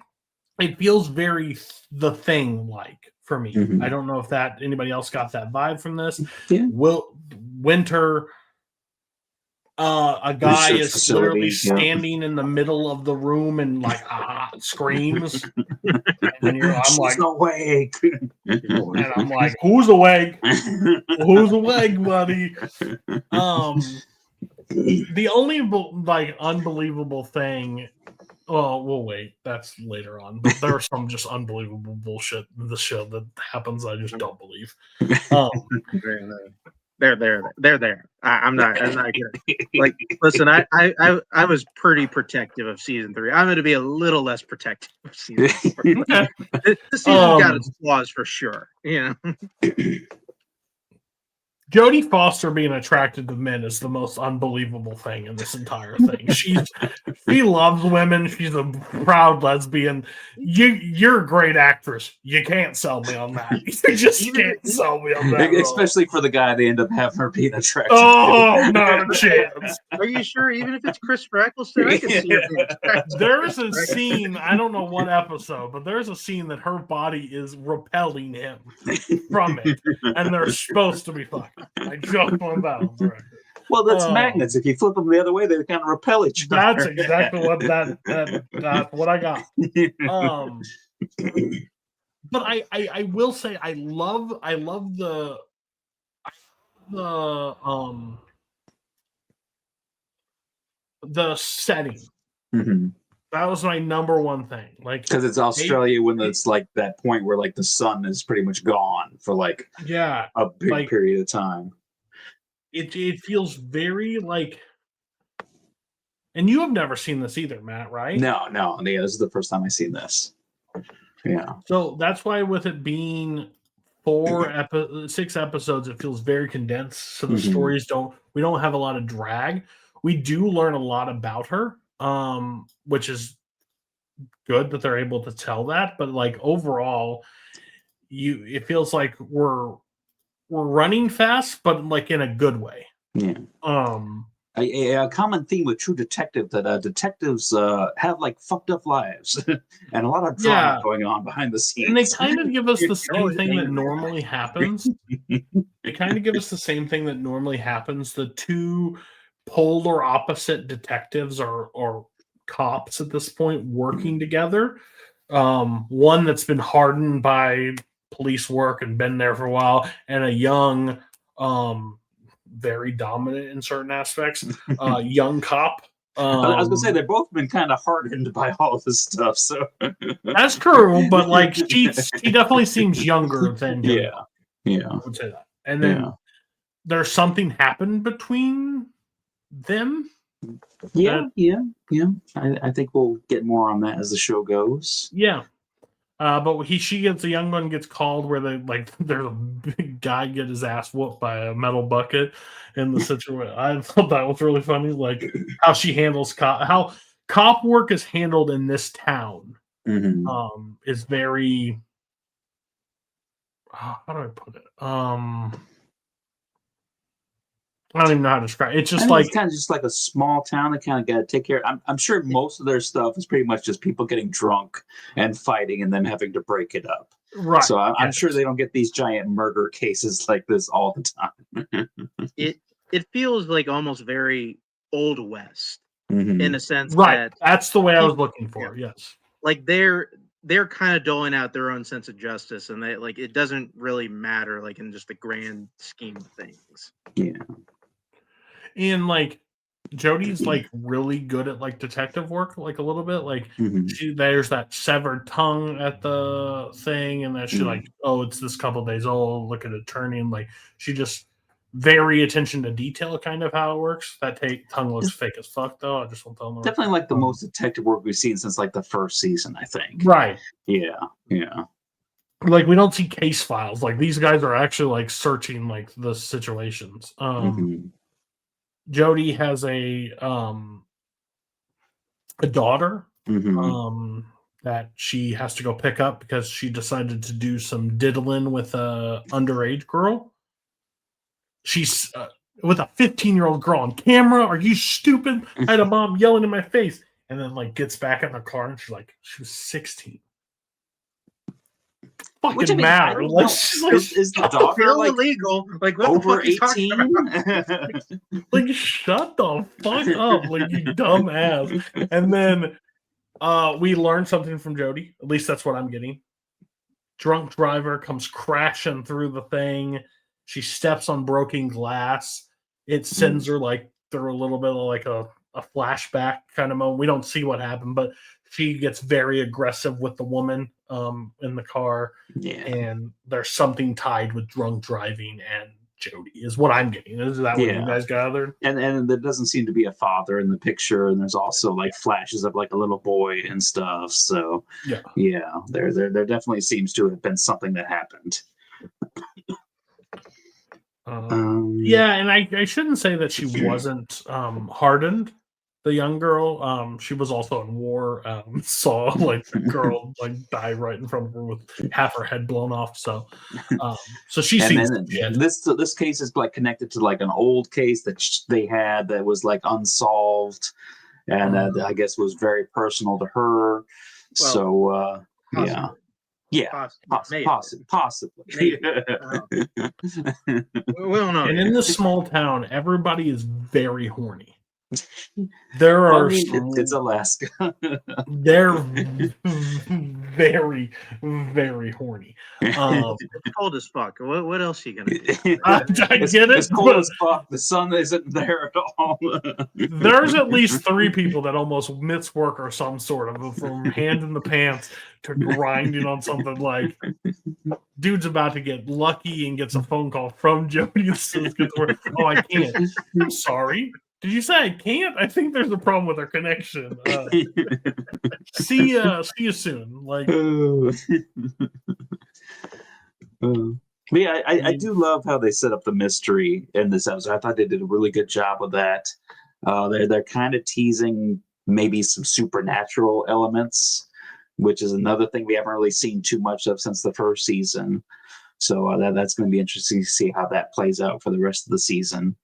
It feels very The Thing like for me. I don't know if anybody else got that vibe from this. Winter, a guy Research is facility, literally standing in the middle of the room and like screams. And I'm like, awake. and I'm like, who's awake? Who's awake, buddy? The only unbelievable thing. Well, we'll wait. That's later on. But there's some just unbelievable bullshit in the show that happens. I just don't believe. They're there. I'm not kidding. Like, listen, I was pretty protective of season 3. I'm going to be a little less protective of season 4. The season's got its flaws for sure. You know. Jodie Foster being attracted to men is the most unbelievable thing in this entire thing. She loves women. She's a proud lesbian. You're a great actress. You can't sell me on that. You just can't sell me on that. Especially for the guy they end up having her being attracted to. Not a chance. Are you sure? Even if it's Christopher Eccleston, I can see her being attracted. There's a scene, I don't know what episode, but there's a scene that her body is repelling him from it. And they're supposed to be fucking. I jump on that. Well, that's magnets. If you flip them the other way, they kind of repel each other. That's exactly what that's what I got. But I will say I love the setting. Mm-hmm. That was my number one thing. Like, because it's Australia when it's like that point where like the sun is pretty much gone for like a big period of time. It feels very like, and you have never seen this either, Matt, right? No. Yeah, this is the first time I've seen this. Yeah. So that's why with it being 6 episodes, it feels very condensed. So the stories we don't have a lot of drag. We do learn a lot about her, which is good that they're able to tell that. But like overall, it feels like we're running fast, but like in a good way. Yeah. A common theme with True Detective that detectives have like fucked up lives and a lot of drama going on behind the scenes. And they kind of give us the same thing that normally happens. They kind of give us the same thing that normally happens. The two polar opposite detectives or cops at this point working together. One that's been hardened by police work and been there for a while, and a young, very dominant in certain aspects, young cop. I was gonna say they've both been kind of hardened by all this stuff. So that's true, but like she definitely seems younger than him. Yeah. I would say that. And then there's something happened between them. Yeah. I think we'll get more on that as the show goes. Yeah. But the young one gets called where there's a big guy get his ass whooped by a metal bucket in the situation. I thought that was really funny, like how she handles how cop work is handled in this town. Is very how do I put it? I don't even know how to describe it. It's just like it's kind of just like a small town that kind of got to take care. I'm sure most of their stuff is pretty much just people getting drunk and fighting and then having to break it up. Right. So I'm sure they don't get these giant murder cases like this all the time. It feels like almost very Old West in a sense. Right. That's the way I was looking for. Yeah. Yes. Like they're kind of doling out their own sense of justice, and they like it doesn't really matter like in just the grand scheme of things. Yeah. And like Jodie's like really good at like detective work, like a little bit. Like there's that severed tongue at the thing, and that she like, oh, it's this couple days old. Look at it turning. Like she just very attention to detail, kind of how it works. That tongue looks fake as fuck, though. I just won't tell them. Definitely like the most detective work we've seen since like the first season, I think. Right. Yeah. Like we don't see case files. Like these guys are actually like searching like the situations. Jodie has a daughter that she has to go pick up because she decided to do some diddling with a underage girl. She's with a 15-year-old girl on camera. Are you stupid? I had a mom yelling in my face, and then like gets back in the car and she's like, she was 16. Which matter. Is the daughter like illegal? Like what over the fuck 18? Like shut the fuck up, like you dumb ass. And then we learned something from Jodie. At least that's what I'm getting. Drunk driver comes crashing through the thing. She steps on broken glass. It sends her like through a little bit of like a flashback kind of moment. We don't see what happened, but she gets very aggressive with the woman in the car. Yeah. And there's something tied with drunk driving and Jody. Is what I'm getting. Is that what you guys gathered? And there doesn't seem to be a father in the picture, and there's also like flashes of like a little boy and stuff. So there definitely seems to have been something that happened. And I shouldn't say that she wasn't hardened. The young girl, she was also in war. Saw like the girl like die right in front of her with half her head blown off. So she sees this case is like connected to like an old case that they had that was like unsolved, and I guess was very personal to her. Possibly. Maybe. We don't know. And in this small town, everybody is very horny. There are it's Alaska. They're very, very horny. It's cold as fuck. What else are you gonna do? I get it. It's cold as fuck. The sun isn't there at all. There's at least 3 people that almost miss work or some sort of, from hand in the pants to grinding on something. Like, dude's about to get lucky and gets a phone call from Jody. Oh, I can't. I'm sorry. Did you say I can't? I think there's a problem with our connection. See you soon. Like, I do love how they set up the mystery in this episode. I thought they did a really good job of that. They're kind of teasing maybe some supernatural elements, which is another thing we haven't really seen too much of since the first season. So that's going to be interesting to see how that plays out for the rest of the season.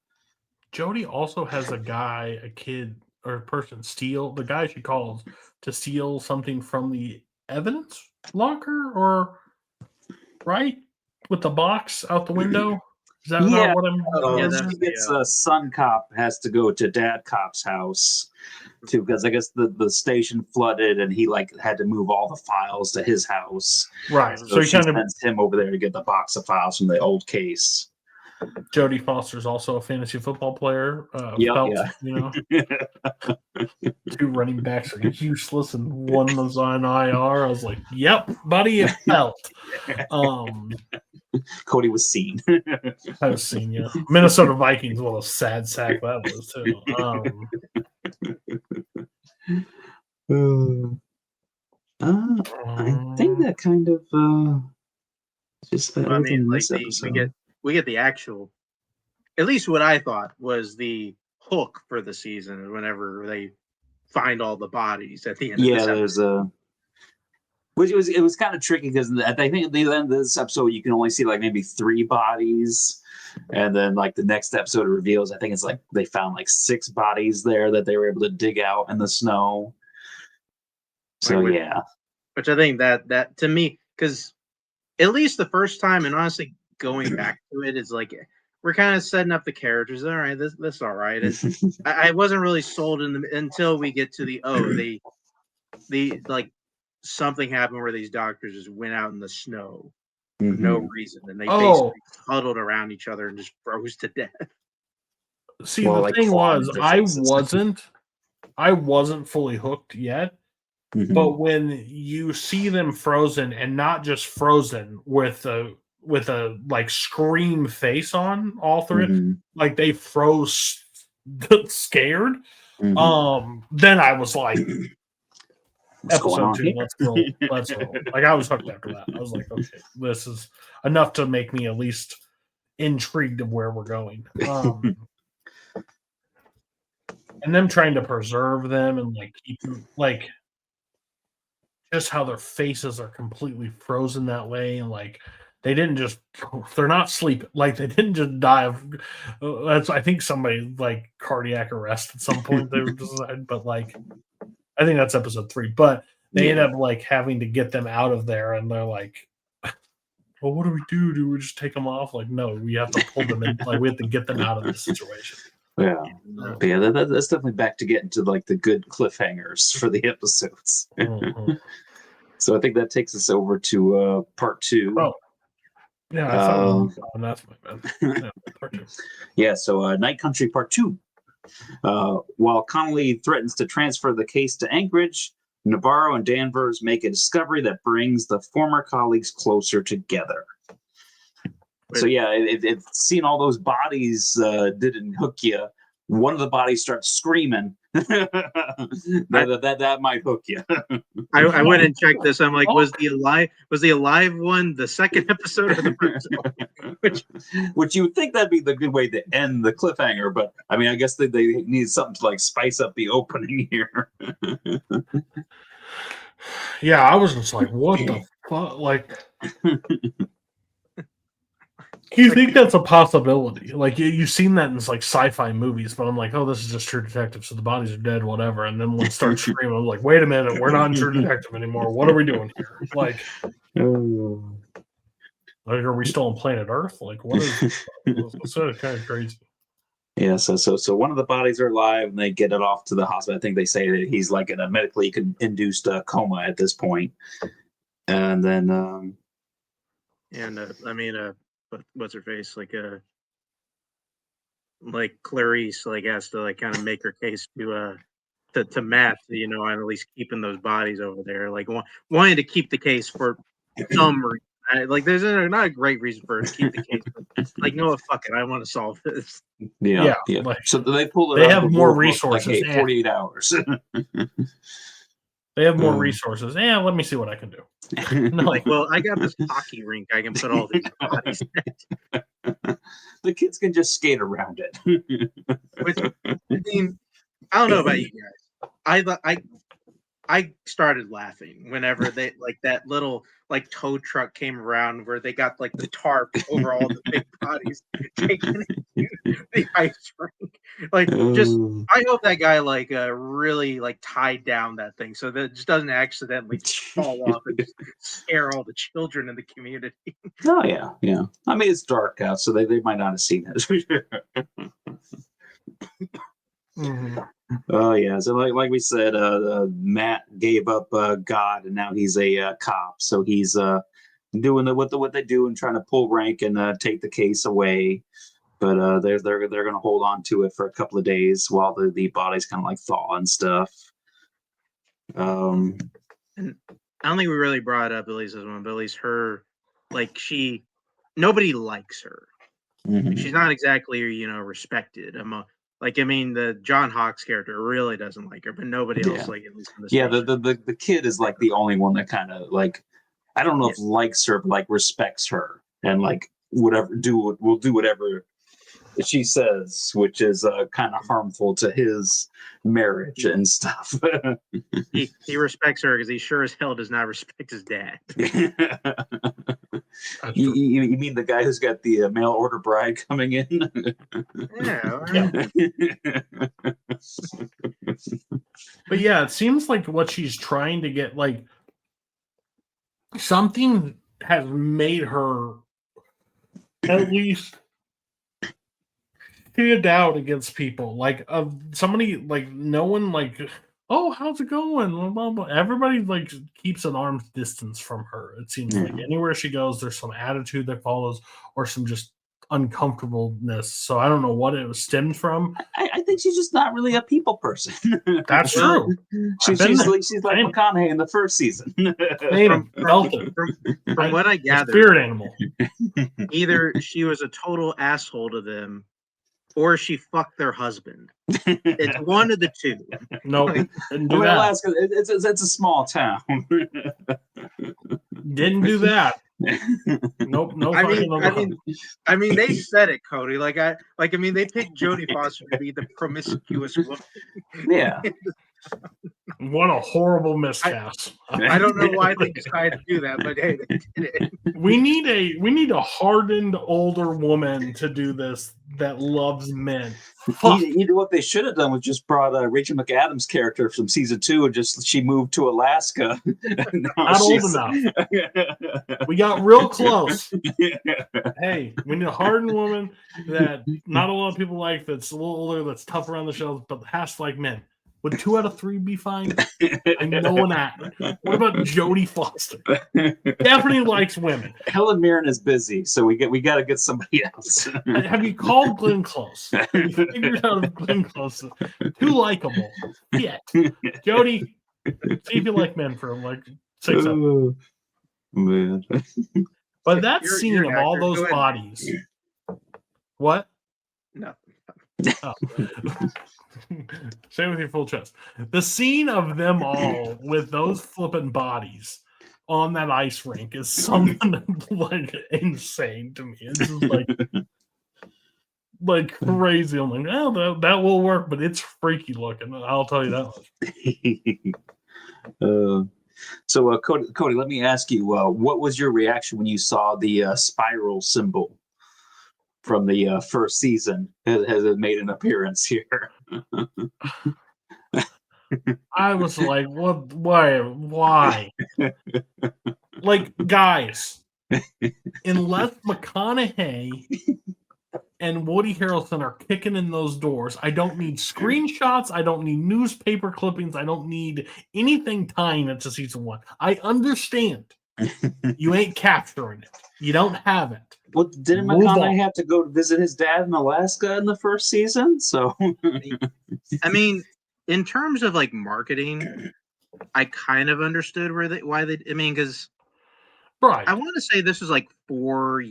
Jody also has a kid, or a person steal, the guy she calls to steal something from the evidence locker, or right? With the box out the window? Is that not what I'm son cop has to go to dad cop's house too, because I guess the station flooded and he like had to move all the files to his house. Right. So he sends him over there to get the box of files from the old case. Jodie Foster's also a fantasy football player. You know, 2 running backs are useless and one was on IR. I was like, "Yep, buddy, it felt." Cody was seen. I was seen, yeah. Minnesota Vikings. What a sad sack that was too. I think that kind of just. I mean, like we get the actual, at least what I thought was the hook for the season whenever they find all the bodies at the end of this episode. There's it was kind of tricky because I think at the end of this episode you can only see like maybe 3 bodies, and then like the next episode reveals I think it's like they found like 6 bodies there that they were able to dig out in the snow. So which I think that to me, because at least the first time, and honestly going back to it, is like we're kind of setting up the characters. All right, this all right. I wasn't really sold until we get to the like something happened where these doctors just went out in the snow for no reason, and they basically huddled around each other and just froze to death. See, the thing was, I wasn't fully hooked yet. But when you see them frozen, and not just frozen with a like scream face on all 3, like they froze scared. Then I was like, episode 2, let's go. Like I was hooked after that. I was like, okay, this is enough to make me at least intrigued of where we're going. And them trying to preserve them and like keep them like. Just how their faces are completely frozen that way, and like they're not sleeping, like they didn't just die of I think somebody like cardiac arrest at some point they were decided, but like I think that's episode 3, but they end up like having to get them out of there, and they're like, well, what do we do? Do we just take them off? Like, no, we have to pull them in, like we have to get them out of this situation. That's definitely back to getting to like the good cliffhangers for the episodes. So I think that takes us over to part 2. Oh, yeah, that's my bad. Part 2. So Night Country part 2. While Connolly threatens to transfer the case to Anchorage, Navarro and Danvers make a discovery that brings the former colleagues closer together. So yeah, if seeing all those bodies didn't hook you, one of the bodies starts screaming. that might hook you. I went and checked this. I'm like, Oh. was the alive one the second episode or the first one? Which you would think that'd be the good way to end the cliffhanger, but I mean, I guess they need something to like spice up the opening here. Yeah, I was just like, what the fuck? Like, you think that's a possibility? Like, you've seen that in like sci-fi movies, but I'm like, oh, this is just True Detective, so the bodies are dead, whatever. And then one starts screaming, I'm like, wait a minute, we're not in True Detective anymore. What are we doing here? Like, are we still on planet Earth? Like, what is? It's kind of crazy. Yeah, so one of the bodies are alive, and they get it off to the hospital. I think they say that he's like in a medically induced coma at this point, and then what's her face? Like Clarice has to like kind of make her case to Matt, on at least keeping those bodies over there, like wanting to keep the case for some reason. There's not a great reason for her to keep the case, but like, no, fuck it, I want to solve this. Yeah. Like, so they pull it. They out have more resources. Like, 48 hours. They have more resources. Let me see what I can do. Like, well, I got this hockey rink. I can put all these bodies. The kids can just skate around it. Which, I mean, I don't know about you guys. I started laughing whenever they like that little like tow truck came around where they got like the tarp over all the big bodies taking the ice rink. Like, just I hope that guy really like tied down that thing so that it just doesn't accidentally fall off and just scare all the children in the community. Oh yeah. I mean, it's dark out, so they might not have seen it. Mm-hmm. Oh yeah, so like we said, Matt gave up God, and now he's a cop. So he's doing what they do and trying to pull rank and take the case away. But they're going to hold on to it for a couple of days while the bodies kind of like thaw and stuff. And I don't think we really brought up at least this one, but at least her, like nobody likes her. Mm-hmm. She's not exactly respected. The John Hawkes character really doesn't like her, but nobody else at least in this. Yeah, the kid is like the only one that kind of like, I don't know if likes her, but like respects her and like will do whatever she says, which is kind of harmful to his marriage and stuff. he respects her because he sure as hell does not respect his dad. You mean the guy who's got the mail order bride coming in? Yeah. But yeah, it seems like what she's trying to get, like, something has made her at least stand out against people. Like, somebody, like, no one, like, oh, how's it going? Blah, blah, blah. Everybody, like, keeps an arm's distance from her. It seems like anywhere she goes, there's some attitude that follows or some just uncomfortableness. So I don't know what it stemmed from. I think she's just not really a people person. That's true. She's like McConaughey in the first season. From what I gathered, spirit animal. Either she was a total asshole to them, or she fucked their husband. It's one of the two. No, didn't do that. Alaska, it's a small town. Didn't do that. Nope. No. I mean, they said it, Cody. They picked Jodie Foster to be the promiscuous woman. Yeah. What a horrible miscast. I don't know why they decided to do that, but hey, they did it. We need a hardened older woman to do this that loves men. You know what they should have done was just brought Rachel McAdams' character from season 2 and she moved to Alaska. Not old enough. We got real close. Hey, we need a hardened woman that not a lot of people like, that's a little older, that's tough around the shelves, but has to like men. Would 2 out of 3 be fine? I know that. What about Jodie Foster? Definitely likes women. Helen Mirren is busy, so we got to get somebody else. Have you called Glenn Close? Have you figured out if Glenn Close is too likable? Yet, Jodie, see if you like men for like 6 hours. Man. But that You're scene an of all actor. Go those ahead. bodies. What? No. Oh. Say it with your full chest. The scene of them all with those flipping bodies on that ice rink is something like insane to me. It's just like crazy. I'm like, oh, that will work, but it's freaky looking. I'll tell you that much. So, Cody, let me ask you, what was your reaction when you saw the spiral symbol from the first season? Has it made an appearance here? I was like, what? Why? Like, guys, unless McConaughey and Woody Harrelson are kicking in those doors, I don't need screenshots. I don't need newspaper clippings. I don't need anything tying it to season 1. I understand. You ain't capturing it. You don't have it. Well, didn't McConaughey have to go visit his dad in Alaska in the first season? So, I mean, in terms of like marketing, I kind of understood why they. I mean, because Right. I want to say this was like 4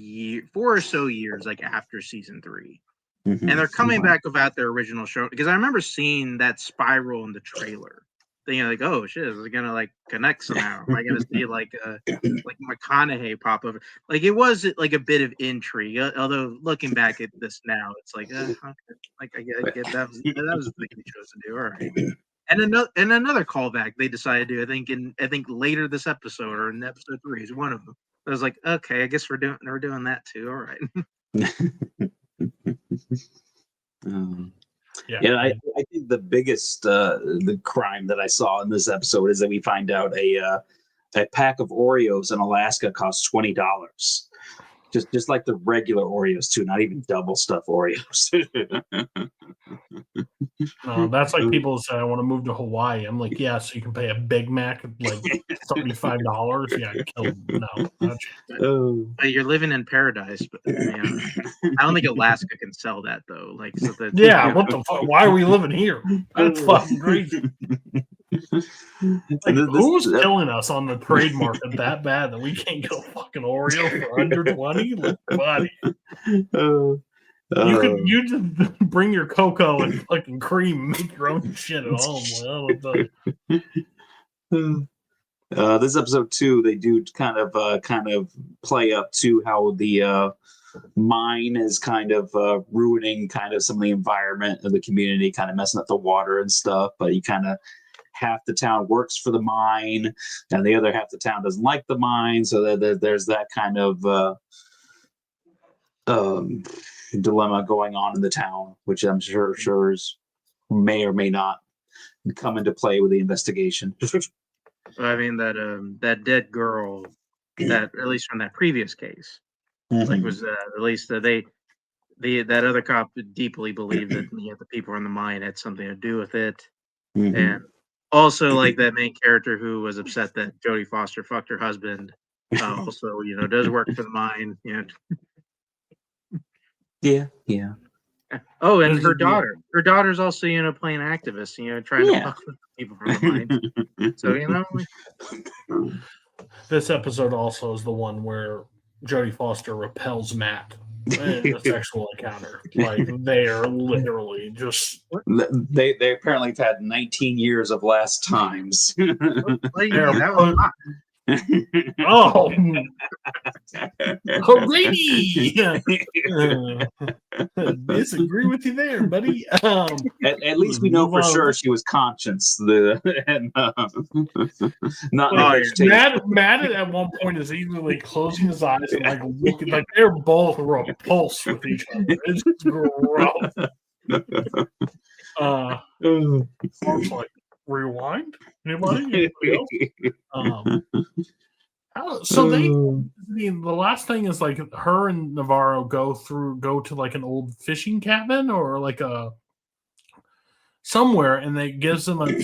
or so years like after season 3, and they're coming back without their original show. Because I remember seeing that spiral in the trailer, thinking like, "Oh shit, is it gonna like connect somehow? Am I gonna see like McConaughey pop over?" Like it was like a bit of intrigue. Although looking back at this now, it's like, okay. Like I get that was the thing they chose to do. All right. And another callback they decided to do, I think later this episode or in episode 3 is one of them. I was like, okay, I guess we're doing that too. All right. Yeah, I think the biggest the crime that I saw in this episode is that we find out a pack of Oreos in Alaska costs $20. Just like the regular Oreos too, not even double stuff Oreos. That's like people say, I want to move to Hawaii. I'm like, yeah, so you can pay a Big Mac like $75. Yeah, kill no. But you're living in paradise. But I don't think Alaska can sell that though. Like, so that what the fuck? Why are we living here? That's fucking crazy. Like, who's killing us on the trade market that bad that we can't get a fucking Oreo for under 20? Like, buddy. You just bring your cocoa and fucking cream, and make your own shit at home. This episode 2, they do kind of play up to how the mine is kind of ruining kind of some of the environment of the community, kind of messing up the water and stuff. But you kind of half the town works for the mine, and the other half the town doesn't like the mine. So there's that kind of dilemma going on in the town, which I'm sure may or may not come into play with the investigation. I mean that dead girl, that at least from that previous case, like was at least that other cop deeply believed that the people in the mine had something to do with it, and also like that main character who was upset that Jodie Foster fucked her husband, also does work for the mine. Yeah. Oh, and her daughter's also playing activist, trying to fuck with people from the mine. So this episode also is the one where Jodie Foster repels Matt in a sexual encounter. Like, they are literally just they apparently have had 19 years of last times. That was hot. Oh, alrighty. Disagree with you there, buddy. At least we know for sure she was conscious. Not Matt at one point is easily closing his eyes and like looking like they're both repulsed with each other. It's gross. Mark's like, rewind? Anybody else? So the last thing is like her and Navarro go to like an old fishing cabin or like a somewhere, and they gives them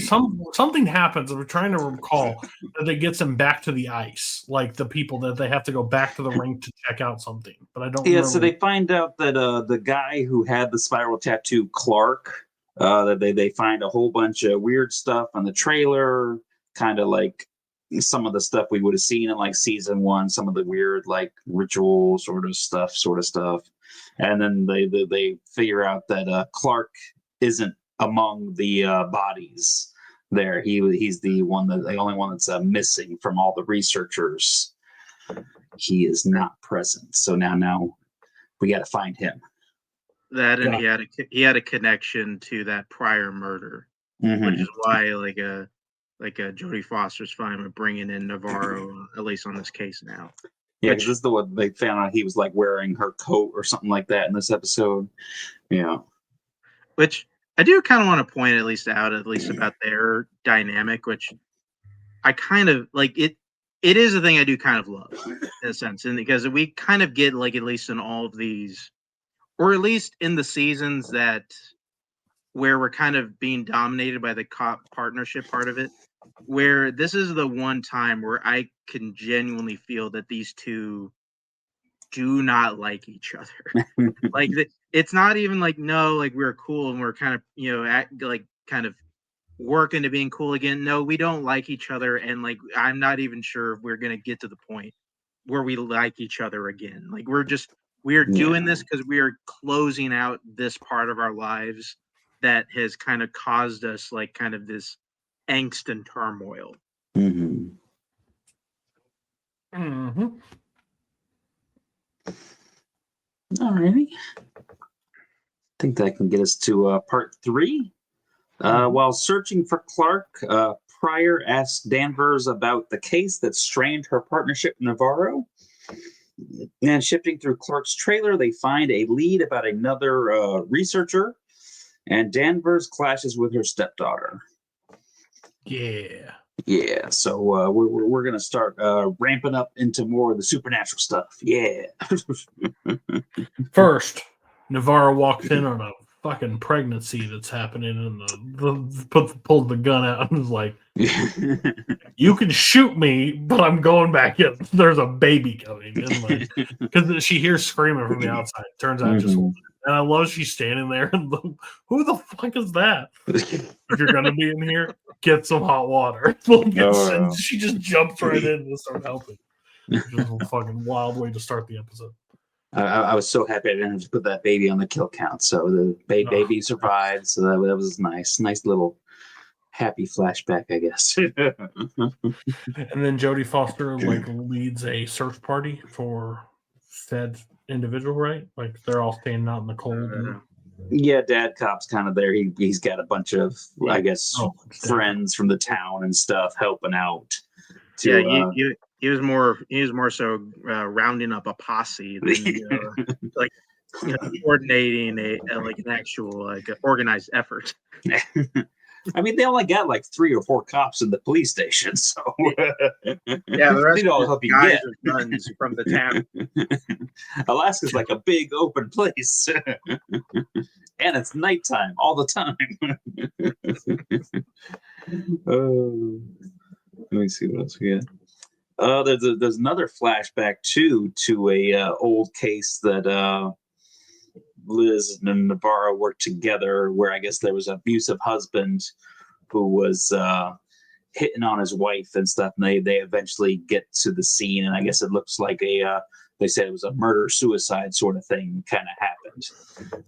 something happens. I'm trying to recall that it gets them back to the ice, like the people that they have to go back to the rink to check out something. But I don't. Yeah, remember. So they find out that the guy who had the spiral tattoo, Clark, that they find a whole bunch of weird stuff on the trailer, kind of like some of the stuff we would have seen in like season 1, some of the weird like ritual sort of stuff, and then they figure out that Clark isn't among the bodies there. He's the only one that's missing from all the researchers. He is not present, so now we got to find him. That, and he had a connection to that prior murder, which is why like a Jodie Foster's fine with bringing in Navarro, at least on this case now. Yeah, because this is the one they found out he was like wearing her coat or something like that in this episode. Yeah. Which I do kind of want to point at least about their dynamic, which I kind of like it. It is a thing I do kind of love in a sense, and because we kind of get like, at least in all of these, or at least in the seasons where we're kind of being dominated by the cop partnership part of it, where this is the one time where I can genuinely feel that these two do not like each other. Like it's not even like, no, like we're cool and we're kind of, kind of working to being cool again. No, we don't like each other. And like, I'm not even sure if we're going to get to the point where we like each other again. Like we are doing this because we are closing out this part of our lives that has kind of caused us like kind of this angst and turmoil. Mm-hmm. Mm-hmm. Alrighty. I think that can get us to part 3. While searching for Clark, Pryor asks Danvers about the case that strained her partnership with Navarro. And shifting through Clark's trailer, they find a lead about another researcher, and Danvers clashes with her stepdaughter. Yeah. Yeah, so we're gonna start ramping up into more of the supernatural stuff. Yeah. First, Navarro walks in on a fucking pregnancy that's happening, and pulled the gun out and was like, "You can shoot me, but I'm going back in. There's a baby coming." And like, because she hears screaming from the outside. Turns out just, and I love she's standing there and who the fuck is that? If you're gonna be in here, get some hot water. And she just jumps right in and starts helping. Which is a fucking wild way to start the episode. I was so happy I didn't have to put that baby on the kill count. So the baby survived. So that was nice little happy flashback, I guess. And then Jodie Foster like leads a search party for said individual, right? Like they're all standing out in the cold. Yeah, Dad Cop's kind of there. He's got a bunch of, I guess, friends from the town and stuff helping out. He was more so rounding up a posse than coordinating an actual organized effort. I mean, they only got like 3 or 4 cops in the police station, so yeah, the rest of the guys with guns from the town. Alaska's like a big open place, and it's nighttime all the time. Let me see what else we got. There's another flashback too to a old case that Liz and Navarro worked together, where I guess there was an abusive husband who was hitting on his wife and stuff, and they eventually get to the scene, and I guess it looks like they said it was a murder-suicide sort of thing kind of happened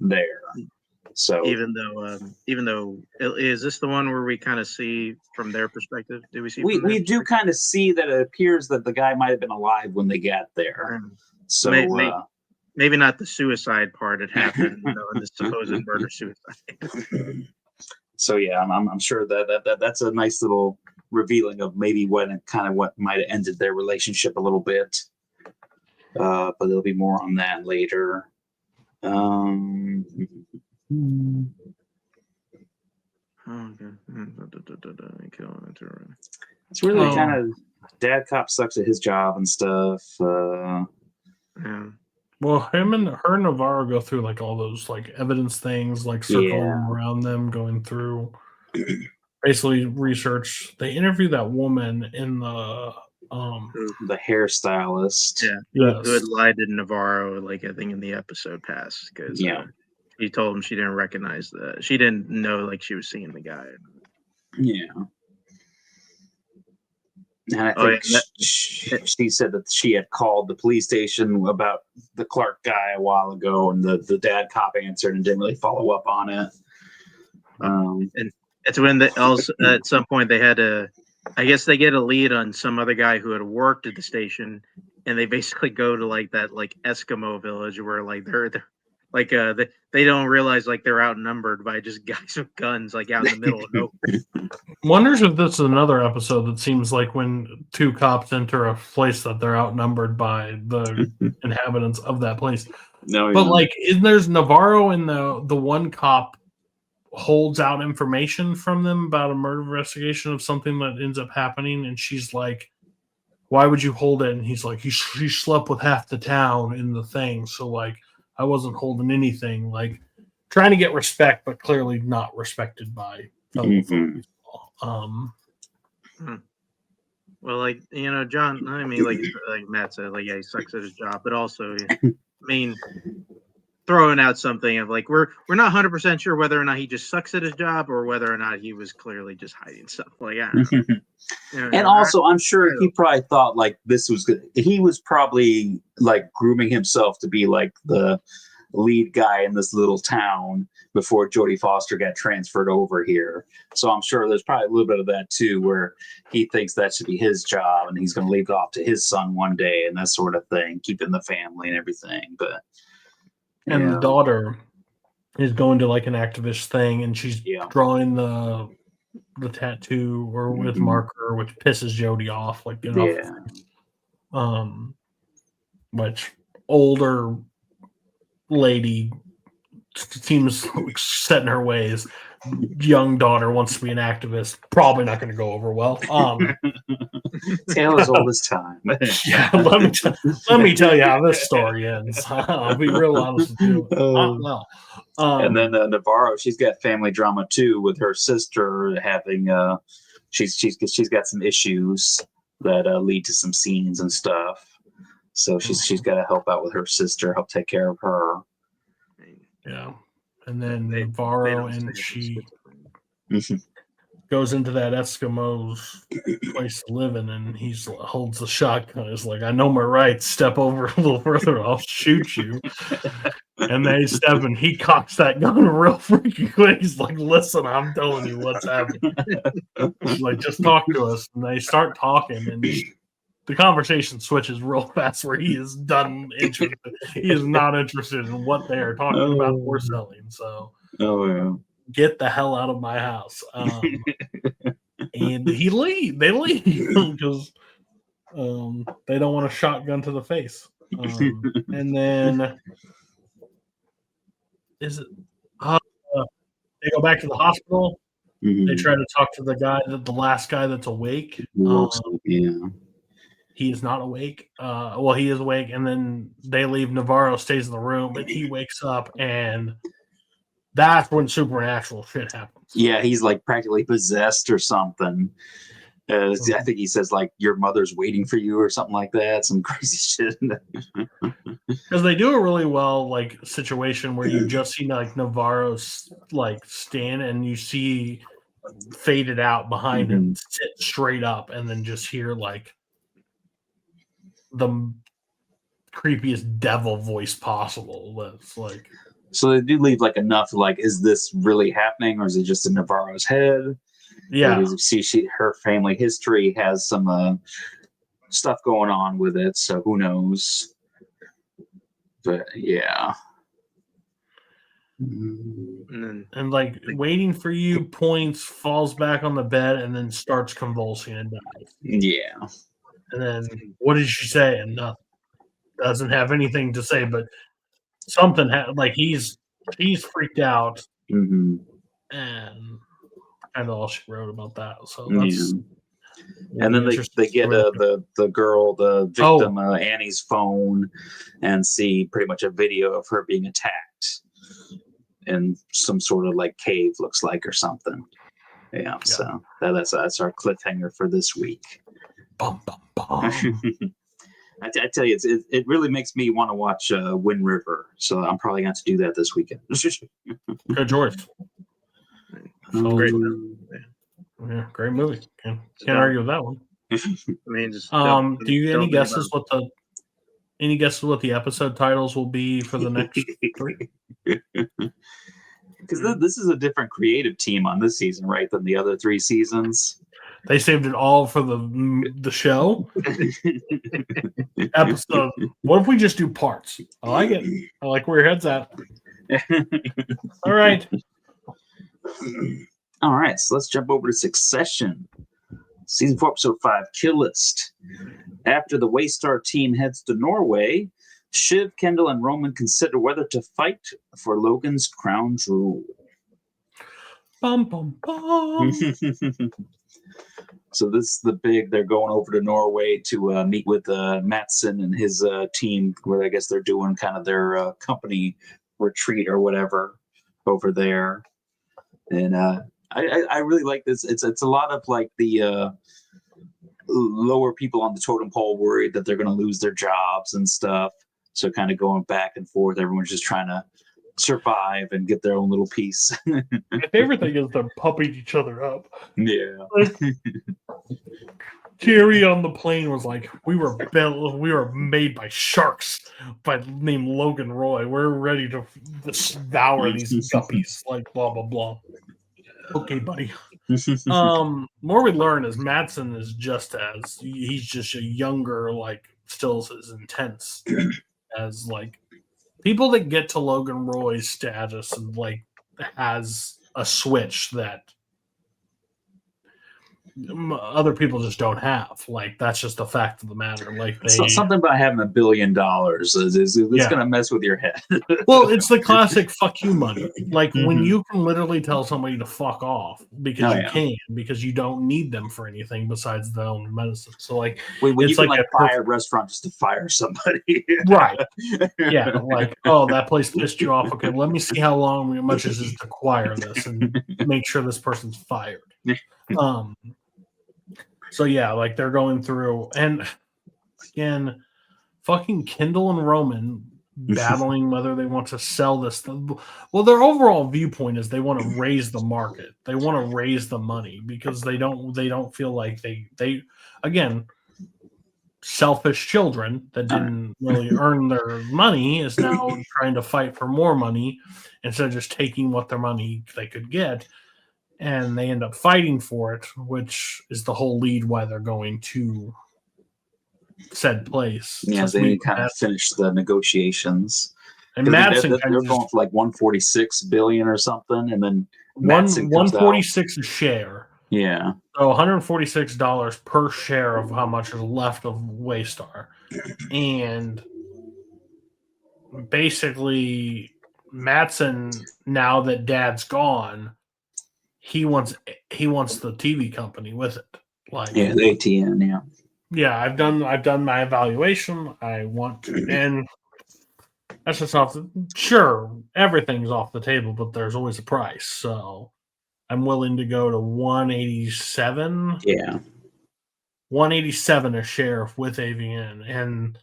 there. So even though is this the one where we kind of see from their perspective? Do we see? We do kind of see that it appears that the guy might have been alive when they got there. So maybe not the suicide part. It happened, in the supposed murder-suicide. So yeah, I'm sure that's a nice little revealing of maybe what might have ended their relationship a little bit. But there'll be more on that later. It's really kind of Dad Cop sucks at his job and stuff. Yeah. Well, her and Navarro go through like all those like evidence things, like circling around them, going through basically research. They interview that woman in the hairstylist. Yeah, who had lied to Navarro, like I think in the episode past, because he told him she didn't recognize she didn't know like she was seeing the guy. Yeah. And I think she said that she had called the police station about the Clark guy a while ago, and the dad cop answered and didn't really follow up on it. And it's when they also at some point they had to, I guess they get a lead on some other guy who had worked at the station, and they basically go to like that like Eskimo village where like they're like they don't realize like they're outnumbered by just guys with guns like out in the middle of nowhere. Wonders if this is another episode that seems like when two cops enter a place that they're outnumbered by the inhabitants of that place. No, but like, there's Navarro and the one cop holds out information from them about a murder investigation of something that ends up happening, and she's like, "Why would you hold it?" And he's like, "He slept with half the town in the thing, so like I wasn't holding anything." Like trying to get respect, but clearly not respected by fellow folks. Well, like John. I mean, like Matt said, like he sucks at his job, but also, I mean, throwing out something of like we're not 100% sure whether or not he just sucks at his job or whether or not he was clearly just hiding stuff. Like, I don't know. And also, I'm sure he probably thought like this was good. He was probably like grooming himself to be like the lead guy in this little town before Jodie Foster got transferred over here. So I'm sure there's probably a little bit of that too, where he thinks that should be his job and he's going to leave it off to his son one day and that sort of thing, keeping the family and everything. But the daughter is going to like an activist thing, and she's drawing the tattoo or with marker, which pisses Jodie off. Like, get off. Which older lady seems set in her ways. Young daughter wants to be an activist. Probably not going to go over well. Tale as old as time. Yeah, let me tell you how this story ends. I'll be real honest with you. Not well. And then Navarro, she's got family drama too with her sister having. She's got some issues that lead to some scenes and stuff. So she's got to help out with her sister, help take care of her. Yeah, and then Navarro and she goes into that Eskimo's place to live in, and he holds the shotgun. He's like, "I know my rights. Step over a little further, I'll shoot you." And they step, and he cocks that gun real freaking quick. He's like, "Listen, I'm telling you what's happening." He's like, "Just talk to us." And they start talking, and the conversation switches real fast where he is done interested. He is not interested in what they are talking about or selling. So get the hell out of my house. And they leave because they don't want a shotgun to the face. And then they go back to the hospital. They try to talk to the last guy that's awake. He is not awake. Well, he is awake, and then they leave. Navarro stays in the room, and he wakes up, and that's when supernatural shit happens. Yeah, he's like practically possessed or something. I think he says like your mother's waiting for you or something like that. Some crazy shit. Because they do a really well like situation where you just see like Navarro's like stand, and you see faded out behind him sit straight up, and then just hear like the creepiest devil voice possible. That's like, so they do leave like enough. Like, is this really happening, or is it just in Navarro's head? Yeah, her family history has some stuff going on with it, so who knows? But yeah. And like waiting for you, points, falls back on the bed, and then starts convulsing and dies. Yeah. And then what did she say? And nothing. Doesn't have anything to say, but something like she's freaked out, and all she wrote about that. So that's and then they get the girl, the victim, Annie's phone, and see pretty much a video of her being attacked in some sort of like cave, looks like, or something. Yeah. So that's our cliffhanger for this week. Bum, bum, bum. I tell you, it really makes me want to watch Wind River, so I'm probably going to do that this weekend. Good choice. Great movie. Can't argue with that one. I mean, just Do you don't any think guesses what the episode titles will be for the next 3? Because this is a different creative team on this season, right, than the other 3 seasons. They saved it all for the show episode. What if we just do parts? I like it. I like where your head's at. All right. All right, so let's jump over to Succession. Season 4, Episode 5, Kill List. After the Waystar team heads to Norway, Shiv, Kendall, and Roman consider whether to fight for Logan's crown jewel. Bum, bum, bum. So this is the big, they're going over to Norway to meet with Mattson and his team, where I guess they're doing kind of their company retreat or whatever over there. And I really like this. It's a lot of like the lower people on the totem pole worried that they're going to lose their jobs and stuff. So kind of going back and forth. Everyone's just trying to survive and get their own little piece. My favorite thing is they're pumping each other up. Yeah. Jerry on the plane was like, we were made by sharks named Logan Roy. We're ready to devour these guppies, like blah blah blah. Okay, buddy. More we learn is Mattson is he's just a younger, like still as intense as like people that get to Logan Roy's status and like has a switch that other people just don't have. Like that's just a fact of the matter. Like Something about having $1 billion is going to mess with your head. Well, it's the classic fuck you money. Like when you can literally tell somebody to fuck off because you don't need them for anything besides their own medicine. So like when it's you can like buy a restaurant just to fire somebody. Right. Yeah. Like, oh, that place pissed you off. Okay, let me see how much it is to acquire this and make sure this person's fired. So yeah, like they're going through, and again, fucking Kendall and Roman battling whether they want to sell this. Well, their overall viewpoint is they want to raise the market. They want to raise the money because they don't feel like they again, selfish children that didn't really earn their money is now trying to fight for more money instead of just taking what their money they could get. And they end up fighting for it, which is the whole lead why they're going to said place. Yeah, they kind of finished the negotiations. And Mattson they're going for like 146 billion or something, and then Mattson 146 a share. Yeah. So $146 per share of how much is left of Waystar. And basically Mattson, now that Dad's gone, he wants the TV company with it. Like the ATN, yeah. Yeah, I've done my evaluation. I want to, and that's just sure, everything's off the table, but there's always a price. So I'm willing to go to 187. Yeah. 187 a share with AVN. And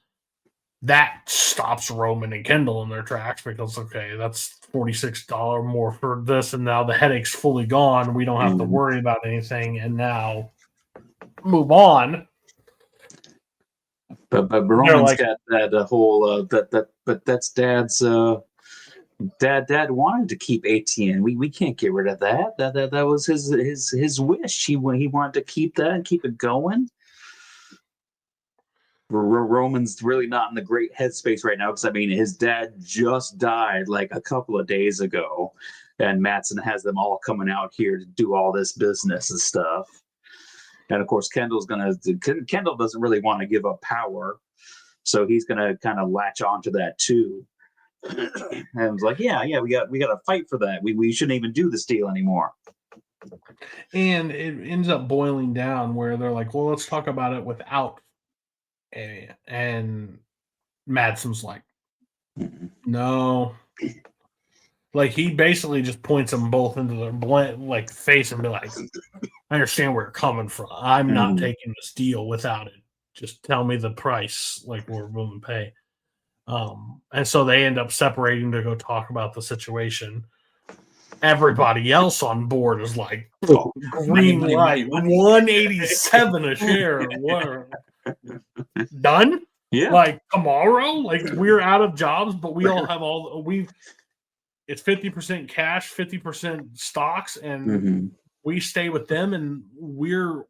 that stops Roman and Kendall in their tracks because, okay, that's $46 more for this, and now the headache's fully gone. We don't have to worry about anything, and now move on. But Roman's got that whole but that's Dad's Dad wanted to keep ATN. We can't get rid of that. That was his wish. He wanted to keep that and keep it going. Roman's really not in the great headspace right now because I mean his dad just died like a couple of days ago, and Mattson has them all coming out here to do all this business and stuff. And of course, Kendall doesn't really want to give up power, so he's gonna kind of latch onto that too. And I was like, yeah, we got to fight for that. We shouldn't even do this deal anymore. And it ends up boiling down where they're like, well, let's talk about it without. And Madsen's like, no. Like he basically just points them both into their face and be like, I understand where you're coming from. I'm not taking this deal without it. Just tell me the price, like we're willing to pay. And so they end up separating to go talk about the situation. Everybody else on board is like, Oh, green money, light, money, money. 187 a share. What? Done? Yeah. Like tomorrow? Like we're out of jobs, but we all have it's 50% cash, 50% stocks, and Mhm. we stay with them, and we're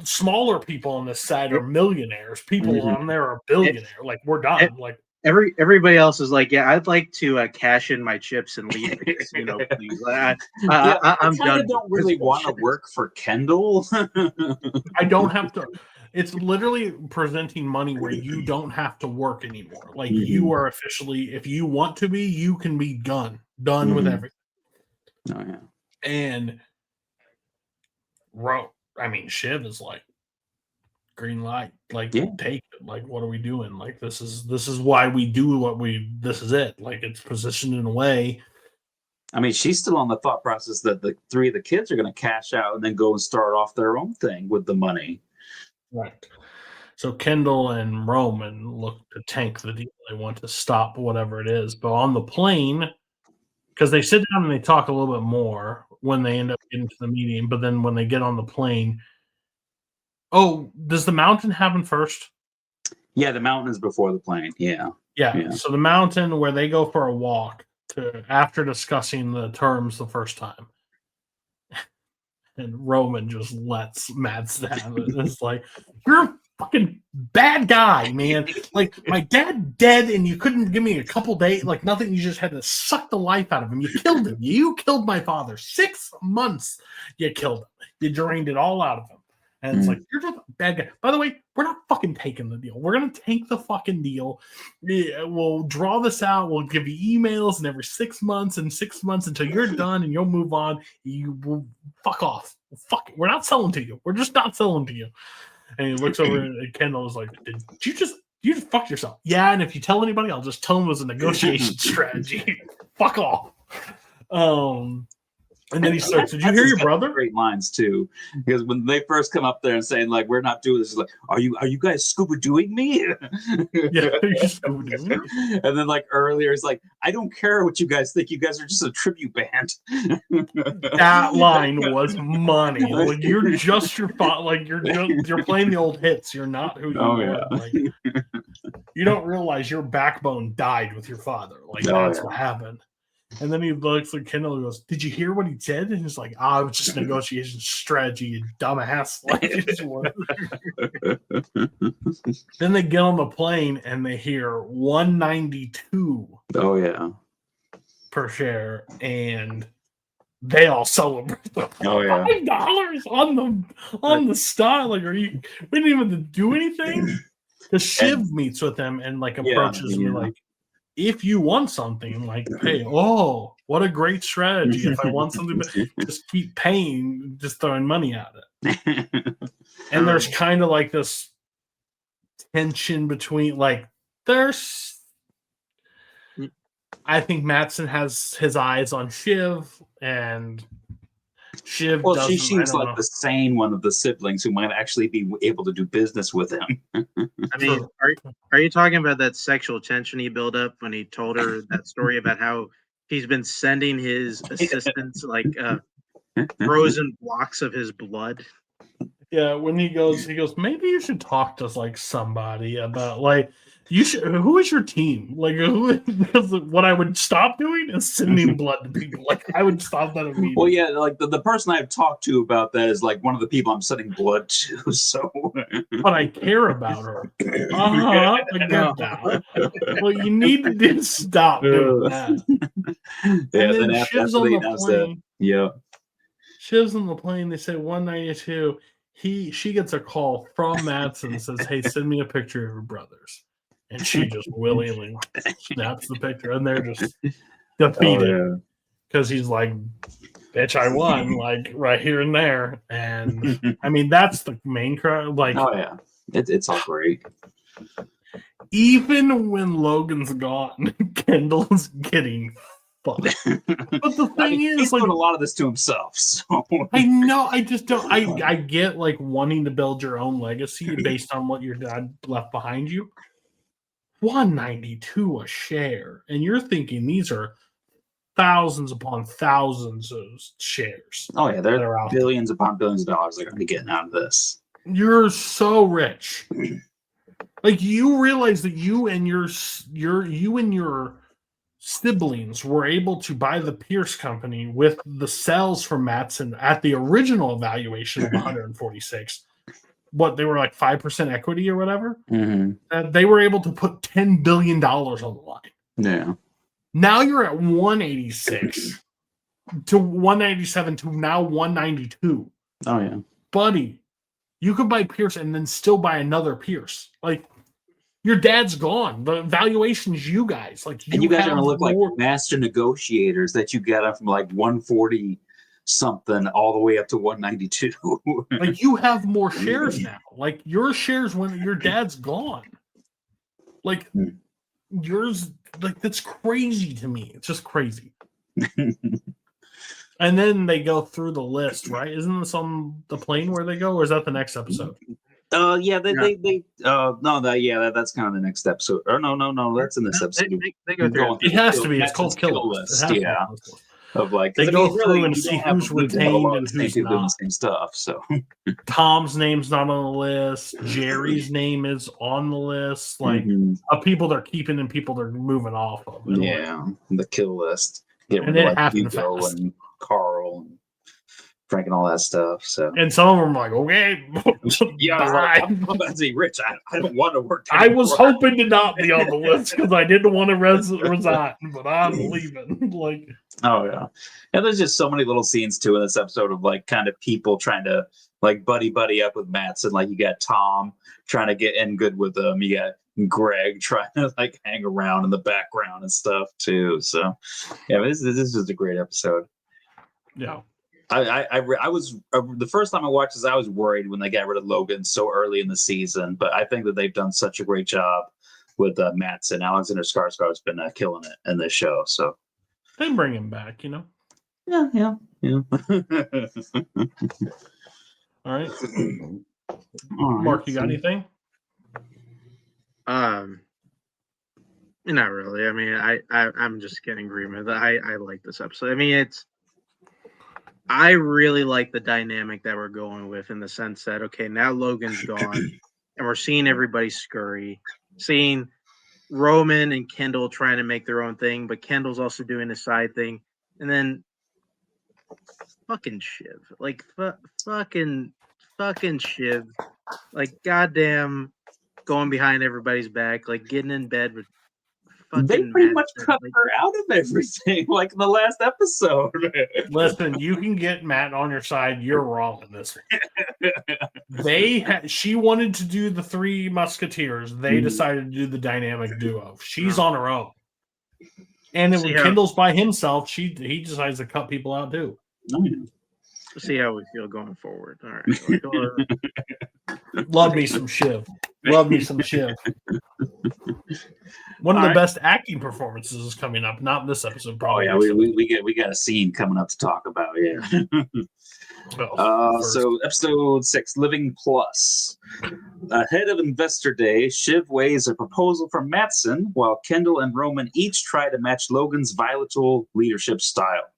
smaller people on this side are millionaires. People Mhm. on there are billionaire. Like we're done. Like Everybody else is like, yeah, I'd like to cash in my chips and leave the casino, please. Yeah, I'm kind done. of don't really want to work for Kendall. I don't have to. It's literally presenting money where you don't have to work anymore. Like you are officially, if you want to be, you can be done with Mhm. everything. Oh yeah. And Shiv is like green light. Like Yeah. take it. Like what are we doing? Like this is why we do what we. This is it. Like it's positioned in a way. I mean, she's still on the thought process that the 3 of the kids are going to cash out and then go and start off their own thing with the money. Right. So Kendall and Roman look to tank the deal. They want to stop whatever it is. But on the plane, because they sit down and they talk a little bit more when they end up getting to the meeting, but then when they get on the plane, does the mountain happen first? Yeah, the mountain is before the plane. Yeah. Yeah. So the mountain where they go for a walk after discussing the terms the first time. And Roman just lets Mads have it. It's like, you're a fucking bad guy, man. Like, my dad dead and you couldn't give me a couple days, like nothing. You just had to suck the life out of him. You killed him. You killed my father. 6 months you killed him. You drained it all out of him. And it's like, you're just a bad guy. By the way, we're not fucking taking the deal. We're going to take the fucking deal. Yeah, we'll draw this out. We'll give you emails, and every 6 months and 6 months until you're done and you'll move on. You will fuck off. Fuck it. We're not selling to you. We're just not selling to you. And he looks over at Kendall and is like, did you just fuck yourself? Yeah, and if you tell anybody, I'll just tell them it was a negotiation strategy. Fuck off. And then he starts, did you hear your brother? Great lines too, because when they first come up there and saying like, "We're not doing this," he's like, "Are you guys scuba doing me?" Yeah, you scuba doing me. And then like earlier, he's like, "I don't care what you guys think. You guys are just a tribute band." That line was money. Like you're just your father. Like you're playing the old hits. You're not who you are. Like you don't realize your backbone died with your father. Like that's what happened. And then he looks at Kendall and goes, did you hear what he said? And he's like, it was just negotiation strategy, you dumbass. Like, then they get on the plane and they hear 192 per share, and they all celebrate $5 on the stock. Like, we didn't even do anything. The Shiv meets with them and like approaches me like, if you want something, like, hey, what a great strategy. If I want something, just keep paying, just throwing money at it. And there's kind of like this tension between, like, I think Mattson has his eyes on Shiv, and Shiv she seems like the sane one of the siblings who might actually be able to do business with him. I mean, are you talking about that sexual tension he built up when he told her that story about how he's been sending his assistants like frozen blocks of his blood? Yeah, when he goes, maybe you should talk to like somebody about like who is your team? Like what I would stop doing is sending blood to people. Like I would stop that immediately. Well, yeah, like the person I've talked to about that is like one of the people I'm sending blood to. So, but I care about her. I get that. Well, you need to stop doing that. And then Shiv's on the plane. Yeah, Shiv's on the plane. They say 192. She gets a call from Mattson and says, hey, send me a picture of your brothers. And she just willingly snaps the picture, and they're just defeated because he's like, bitch, I won, like right here and there. And I mean, that's the main crowd. Like, it's all great. Even when Logan's gone, Kendall's getting fucked. But the thing is, he's like, doing a lot of this to himself. So I know, I just don't. I get like wanting to build your own legacy based on what your dad left behind you. 192 a share, and you're thinking these are thousands upon thousands of shares. Oh yeah, that there are are out there. billions upon billions of dollars they're going to be getting out of this. You're so rich. Like, you realize that you and your siblings were able to buy the Pierce company with the sales from Matson at the original evaluation of 146. What, they were like 5% equity or whatever? They were able to put $10 billion on the line. Yeah. Now you're at 186 to 197 to now 192. Oh yeah. Buddy, you could buy Pierce and then still buy another Pierce. Like, your dad's gone. The valuation's you guys. Like, And you guys are have going to look like more- master negotiators that you get up from like 140 something all the way up to 192. like, you have more shares now. Like, your shares when your dad's gone. Like, yours, like, that's crazy to me. It's just crazy. And then they go through the list, right? Isn't this on the plane where they go, or is that the next episode? Yeah, that's kind of the next episode. Or no, that's in this episode. They go through. It has to be. It's Matson's called Kill List. It has to be Yeah, on this list. of like They go through and you see don't have who's a lot of retained and same who's people doing the not. same stuff. So Tom's name's not on the list. Jerry's name is on the list. Like, of people they're keeping and people they're moving off of. And yeah, the kill list. Get And rid of it like happened Hugo fast. and Carl and Frank and all that stuff. So And some of them are like, okay, yeah, I was bye. like, I'm about to say, Rich, I don't want to work. I was anymore. hoping to not be on the list because I didn't want to resign, but I'm leaving. Like, Oh yeah, and there's just so many little scenes too in this episode of like kind of people trying to like buddy up with Matson. Like, you got Tom trying to get in good with them. You got Greg trying to like hang around in the background and stuff too. So yeah, this is a great episode. yeah. I was the first time I watched this, I was worried when they got rid of Logan so early in the season, but I think that they've done such a great job with Matson. Alexander Skarsgård's been killing it in this show. So They bring him back, you know. yeah. All right. Mark, you got anything? Not really. I mean, I'm just getting agreement. I like this episode. I mean, I really like the dynamic that we're going with, in the sense that, okay, now Logan's gone and we're seeing everybody scurry, seeing Roman and Kendall trying to make their own thing, but Kendall's also doing his side thing. And then fucking Shiv, like fucking Shiv, like goddamn going behind everybody's back, like getting in bed with They pretty Matt, much cut like, her out of everything, like in the last episode. Listen, you can get Matt on your side. You're wrong in this. She wanted to do the Three Musketeers. They decided to do the dynamic duo. She's on her own. And then when Kendall's by himself, he decides to cut people out too. See how we feel going forward. All right. Love me some Shiv. Love me some Shiv. One of the best acting performances is coming up. Not in this episode, probably. Oh yeah, we got a scene coming up to talk about. Yeah. So episode 6, Living Plus. Ahead of Investor Day, Shiv weighs a proposal from Matson, while Kendall and Roman each try to match Logan's volatile leadership style.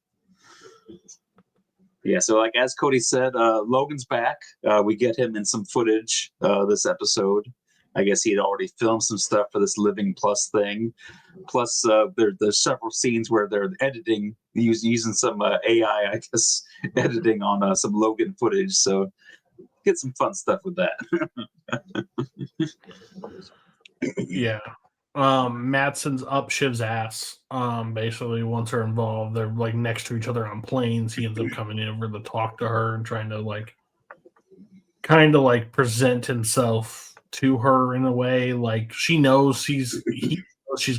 Yeah, so like as Cody said, Logan's back. We get him in some footage this episode. I guess he had already filmed some stuff for this Living Plus thing. Plus, there's several scenes where they're editing, using some AI, I guess, editing on some Logan footage. So get some fun stuff with that. Yeah. Matson's up Shiv's ass. Basically, once they're involved, they're like next to each other on planes. He ends up coming over to talk to her and trying to kind of present himself to her in a way. Like, she knows she's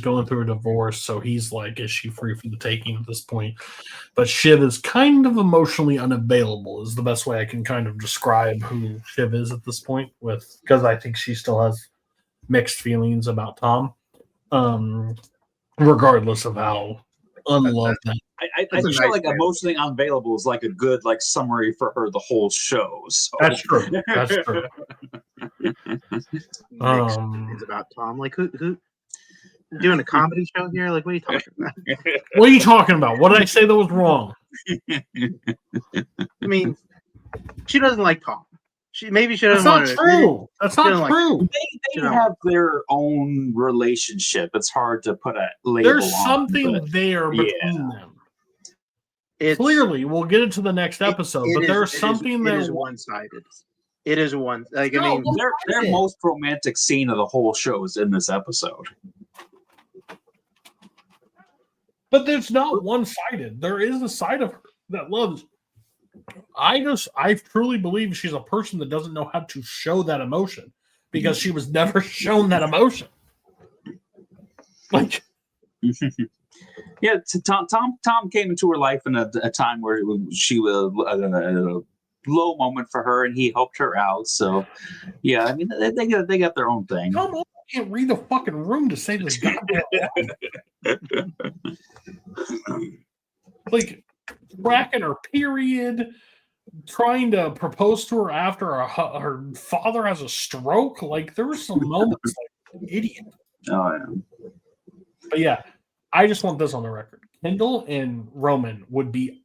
going through a divorce, so he's like, is she free for the taking at this point? But Shiv is kind of emotionally unavailable, is the best way I can kind of describe who Shiv is at this point, because I think she still has mixed feelings about Tom, regardless of how unloved that. I feel like emotionally unavailable is like a good summary for her the whole show. So. That's true. That's true. It's about Tom. Like who doing a comedy show here? Like, what are you talking about? What are you talking about? What did I say that was wrong? I mean, she doesn't like Tom. Maybe she That's doesn't not want to admit it. true. That's not Like- true. They have their own relationship. It's hard to put a label There's on. something but there yeah. between them. It's, Clearly, we'll get into the next episode, but there's something it is that one-sided. It is one. Like, I No, mean, their most romantic scene of the whole show is in this episode. but there's not one-sided. There is a side of her that loves. I truly believe she's a person that doesn't know how to show that emotion because she was never shown that emotion. Like, Yeah, Tom came into her life in a time where she was a low moment for her, and he helped her out. So, yeah, I mean, they got their own thing. Tom can't read the fucking room to say this goddamn like tracking her period, trying to propose to her after her father has a stroke. Like, there were some moments like an idiot. Oh yeah. But yeah, I just want this on the record. Kendall and Roman would be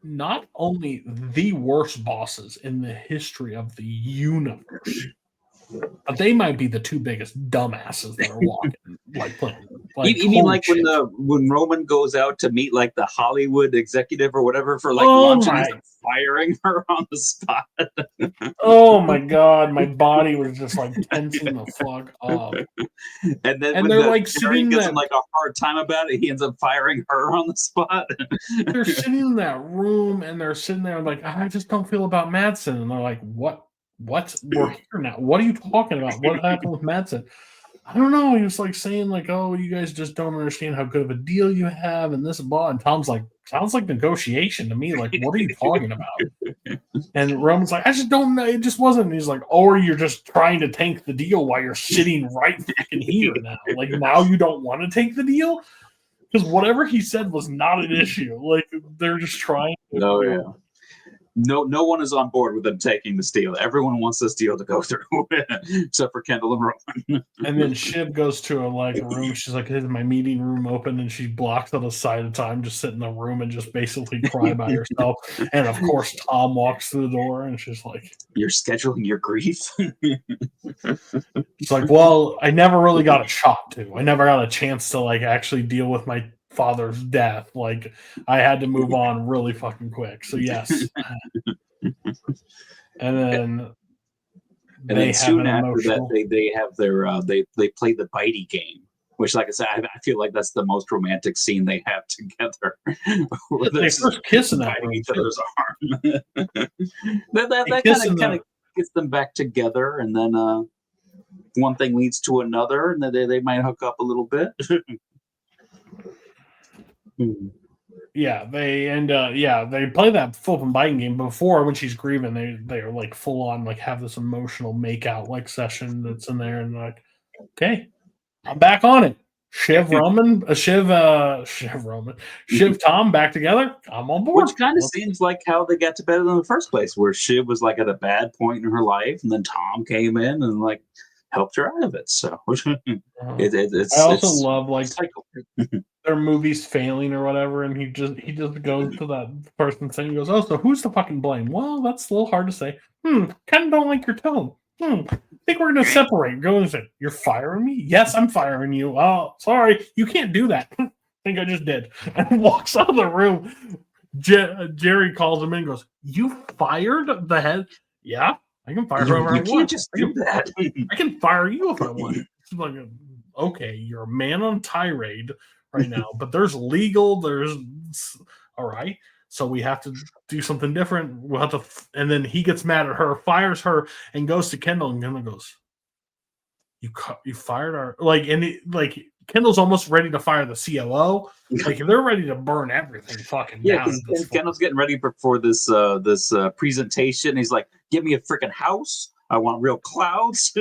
not only the worst bosses in the history of the universe, but they might be the two biggest dumbasses that are walking, like playing. Like, You mean holy like shit. when Roman goes out to meet like the Hollywood executive or whatever for like Oh lunch and my- he's like, firing her on the spot? Oh my god, my body was just like tensing the fuck up. And then And when they're, the like, Jerry sitting gives there- him like a hard time about it, he ends up firing her on the spot. They're sitting in that room and they're sitting there like, I just don't feel about Madsen. And they're like, what? We're here now. What are you talking about? What happened with Madsen? I don't know. He was like saying, like, oh, you guys just don't understand how good of a deal you have and this and blah. And Tom's like, sounds like negotiation to me. Like, what are you talking about? And Roman's like, I just don't know. It just wasn't. And he's like, or you're just trying to tank the deal while you're sitting right fucking here now. Like, now you don't want to take the deal? Because whatever he said was not an issue. Like, they're just trying to. Oh yeah. No one is on board with them taking this deal. Everyone wants this deal to go through, except for Kendall and Roman. And then Shiv goes to a room. She's like, "Is my meeting room open?" And she blocks it aside of time, just sit in the room and just basically cry by herself. And of course, Tom walks through the door, and she's like, You're scheduling your grief. "It's like, well, I never really got a shot to. I never got a chance to like actually deal with my father's death. Like, I had to move on really fucking quick. So yes." And then And then soon after that, they have their they play the bitey game, which, like I said, I feel like that's the most romantic scene they have together. Where they they're first kiss in that biting room, each too. other's arm. that kiss in kind of gets them back together, and then one thing leads to another, and then they might hook up a little bit. Yeah, they play that flipping biting game before when she's grieving. They're like full on like have this emotional makeout like session that's in there, and like, okay, I'm back on it. Shiv Tom back together. I'm on board. Which kind of seems like how they got together in the first place, where Shiv was like at a bad point in her life, and then Tom came in and like helped her out of it. So I also love like cycle. their movies failing or whatever, and he just goes to that person saying, he goes, "Oh, so who's the fucking blame?" Well, that's a little hard to say. Kind of don't like your tone. I think we're gonna separate. Go and say, "You're firing me?" Yes, I'm firing you. Oh, sorry, you can't do that. I think I just did. And walks out of the room. Jerry calls him in and goes, "You fired the head?" "Yeah, I can fire whoever I You want. can't just do that. I can fire you if I want." It's like, okay, you're a man on tirade right now, but there's legal, there's all right. So we have to do something different. We'll have to, and then he gets mad at her, fires her, and goes to Kendall, and Kendall goes, "You fired our Kendall's almost ready to fire the COO. Like, they're ready to burn everything fucking Yeah, down. because Kendall's getting ready for this presentation. He's like, "Give me a freaking house. I want real clouds."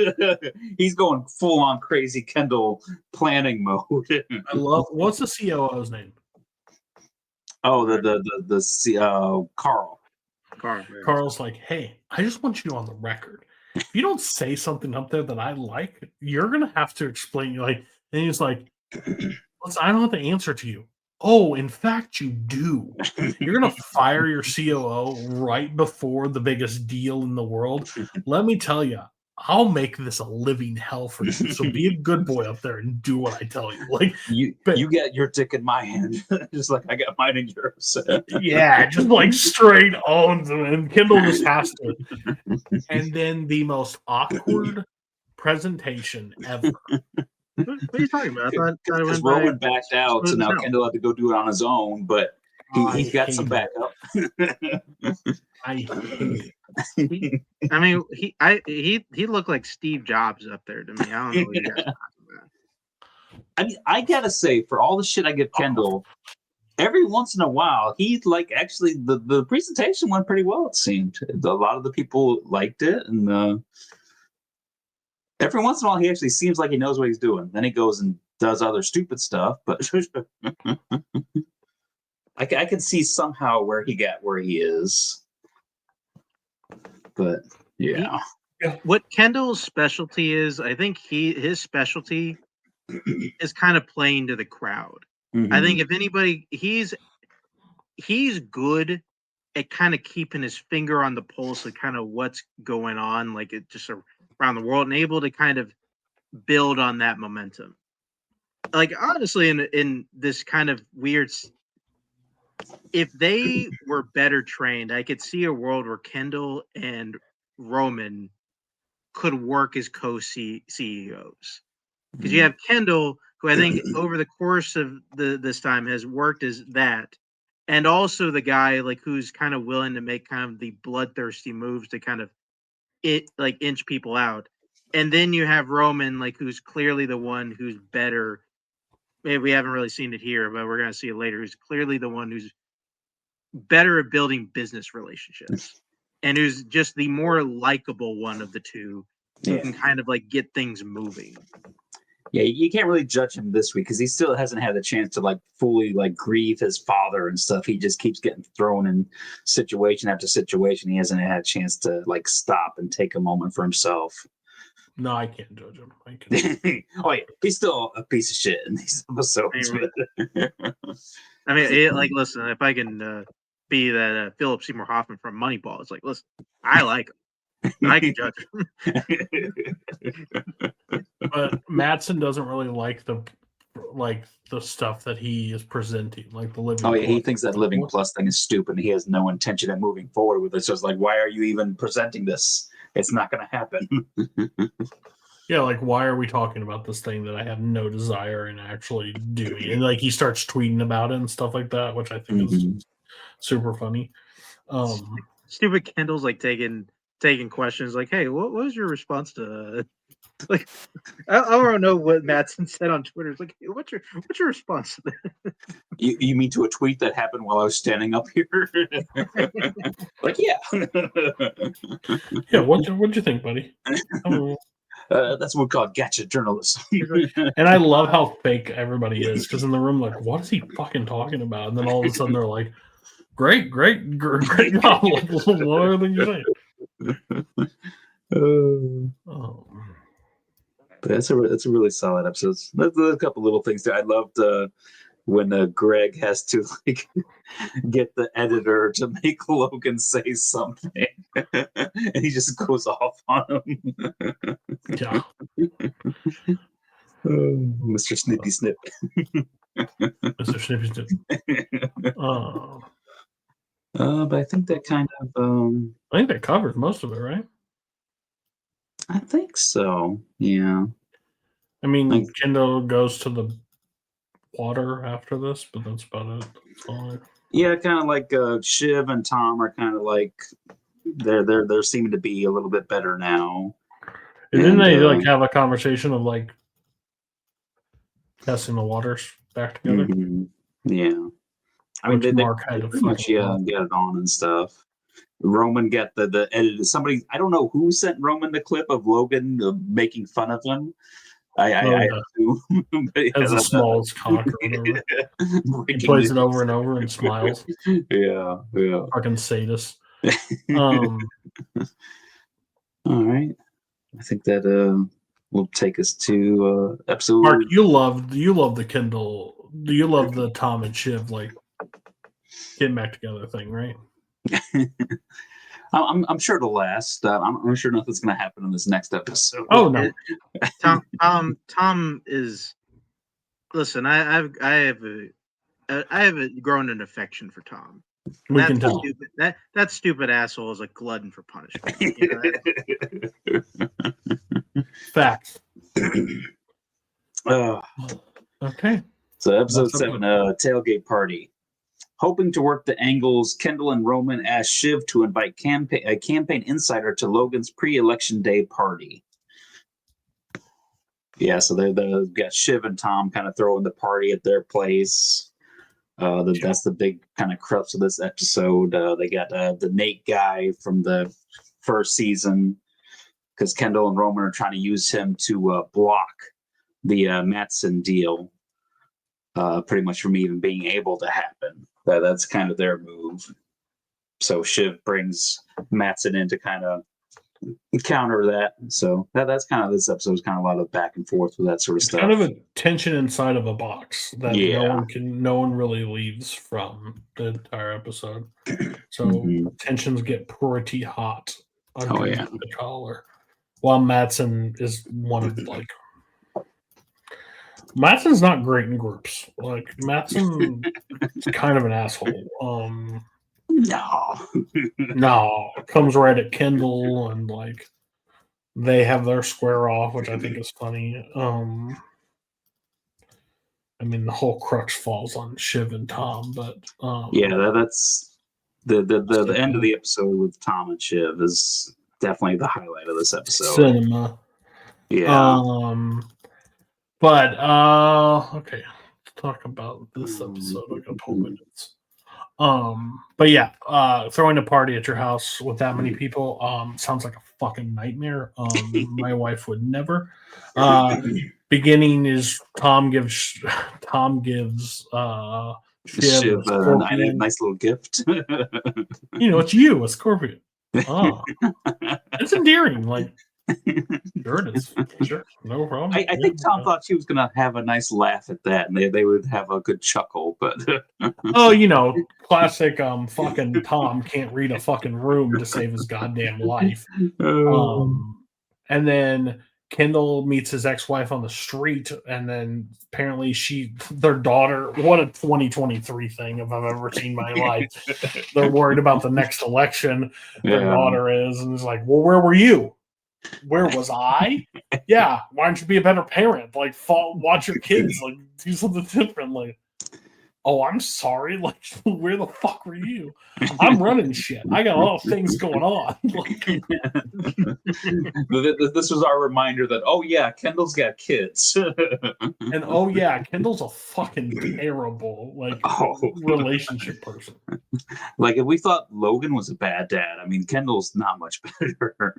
He's going full on crazy Kendall planning mode. I love. What's the COO's name? Oh, Carl. Carl's like, "Hey, I just want you on the record. If you don't say something up there that I like, you're gonna have to explain. Like, And he's like, listen, I don't have the answer to you. Oh, in fact, you do. You're going to fire your COO right before the biggest deal in the world. Let me tell you, I'll make this a living hell for you. So be a good boy up there and do what I tell you. Like you get your dick in my hand, just like I got mine in yours. Yeah, just like straight owns him, and Kendall just has to. And then the most awkward presentation ever. What are you talking about? I thought it Because went Roman by backed out, so smooth as now hell. Kendall had to go do it on his own, but he's got some hate backup. I hate it. I mean, he looked like Steve Jobs up there to me. I don't know what you guys are talking about. I mean, I gotta say, for all the shit I give Kendall, every once in a while, he like actually the presentation went pretty well. It seemed a lot of the people liked it, and every once in a while, he actually seems like he knows what he's doing. Then he goes and does other stupid stuff, but I can see somehow where he got where he is. But yeah, What Kendall's specialty is, I think his specialty is kind of playing to the crowd. Mm-hmm. I think if anybody, he's good at kind of keeping his finger on the pulse of kind of what's going on, like it just around the world, and able to kind of build on that momentum. Like honestly, in this kind of weird, if they were better trained, I could see a world where Kendall and Roman could work as co-CEOs. Because you have Kendall, who I think over the course of this time has worked as that, and also the guy like who's kind of willing to make kind of the bloodthirsty moves to kind of inch people out. And then you have Roman, like who's clearly the one who's better. Maybe we haven't really seen it here, but we're gonna see it later. Who's clearly the one who's better at building business relationships, and who's just the more likable one of the two, who can kind of like get things moving. Yeah, you can't really judge him this week because he still hasn't had a chance to like fully like grieve his father and stuff. He just keeps getting thrown in situation after situation. He hasn't had a chance to like stop and take a moment for himself. No, I can't judge him. I can. Oh yeah, he's still a piece of shit in these episodes. I mean, like, listen, if I can be that Philip Seymour Hoffman from Moneyball, it's like, listen, I like him. I can judge him. But Mattson doesn't really like the stuff that he is presenting, like the living. Oh yeah, he thinks that Living Plus thing is stupid. And he has no intention of moving forward with it. So it's like, why are you even presenting this? It's not going to happen. Yeah, like why are we talking about this thing that I have no desire in actually doing? And like he starts tweeting about it and stuff like that, which I think is super funny. Stupid Kendall's like taking questions like, hey, what was your response to like I want to know what Mattson said on Twitter. It's like, hey, what's your response to that? You mean to a tweet that happened while I was standing up here? Like, yeah. Yeah, what'd you think, buddy? That's what we call gotcha journalism. And I love how fake everybody is, because in the room, like, what is he fucking talking about? And then all of a sudden they're like, great job. What are you saying? Oh. But that's a really solid episode. There's a couple little things there. I loved when Greg has to like get the editor to make Logan say something, and he just goes off on him. Yeah. Mr. Snippy Snip. Mr. Snippy Snip. But I think that kind of I think that covers most of it, right? I think so. Yeah. I mean, Kendall goes to the water after this, but that's about it. Yeah, kind of like Shiv and Tom are kind of like they're seeming to be a little bit better now. And didn't they like have a conversation of like testing the waters back together? Mm-hmm. Yeah, I mean they pretty much get it on and stuff. Roman got the edited. Somebody, I don't know who sent Roman the clip of Logan making fun of him. I do. As the smallest cock or whatever. He plays it over and over and smiles. Yeah. Fucking sadist. All right. I think that will take us to episode. Mark, you love the Kindle. You love the Tom and Shiv like getting back together thing, right? I'm sure it'll last. I'm sure nothing's going to happen in this next episode. Oh no, Tom is. Listen, I have grown an affection for Tom. we can tell. That stupid asshole is a glutton for punishment. You know, Facts. Uh, Okay. so episode That's 7, tailgate party. Hoping to work the angles, Kendall and Roman ask Shiv to invite a campaign insider to Logan's pre-election day party. Yeah, so they've got Shiv and Tom kind of throwing the party at their place. That's the big kind of crux of this episode. They got the Nate guy from the first season, because Kendall and Roman are trying to use him to block the Mattson deal, pretty much from even being able to happen. That's kind of their move. So Shiv brings Mattson in to kind of counter that. So that's kind of this episode's kind of a lot of back and forth with that sort of stuff. Kind of a tension inside of a box that no one really leaves from the entire episode. So tensions get pretty hot under the collar. While Mattson is one of Mattson's not great in groups. Like Mattson is kind of an asshole. No, comes right at Kendall and they have their square off, which I think is funny. I mean, the whole crux falls on Shiv and Tom, but that's the end of the episode with Tom and Shiv is definitely the highlight of this episode. Cinema. Yeah. But okay, let's talk about this episode. I got 12 minutes. But yeah, throwing a party at your house with that many people sounds like a fucking nightmare. My wife would never. Beginning is Tom gives Shiv a nice little gift. It's you, a scorpion. Oh, it's endearing. Sure it is. Sure, no problem. I think Tom thought she was going to have a nice laugh at that, and they would have a good chuckle. But classic. Fucking Tom can't read a fucking room to save his goddamn life. And then Kendall meets his ex-wife on the street, and then apparently their daughter. What a 2023 thing if I've ever seen in my life. They're worried about the next election. Their daughter is, and it's like, well, where were you? Where was I? Yeah, why don't you be a better parent? Watch your kids. Do something different. Oh, I'm sorry. Where the fuck were you? I'm running shit. I got a lot of things going on. This was our reminder that, oh yeah, Kendall's got kids. And oh yeah, Kendall's a fucking terrible relationship person. If we thought Logan was a bad dad, I mean Kendall's not much better.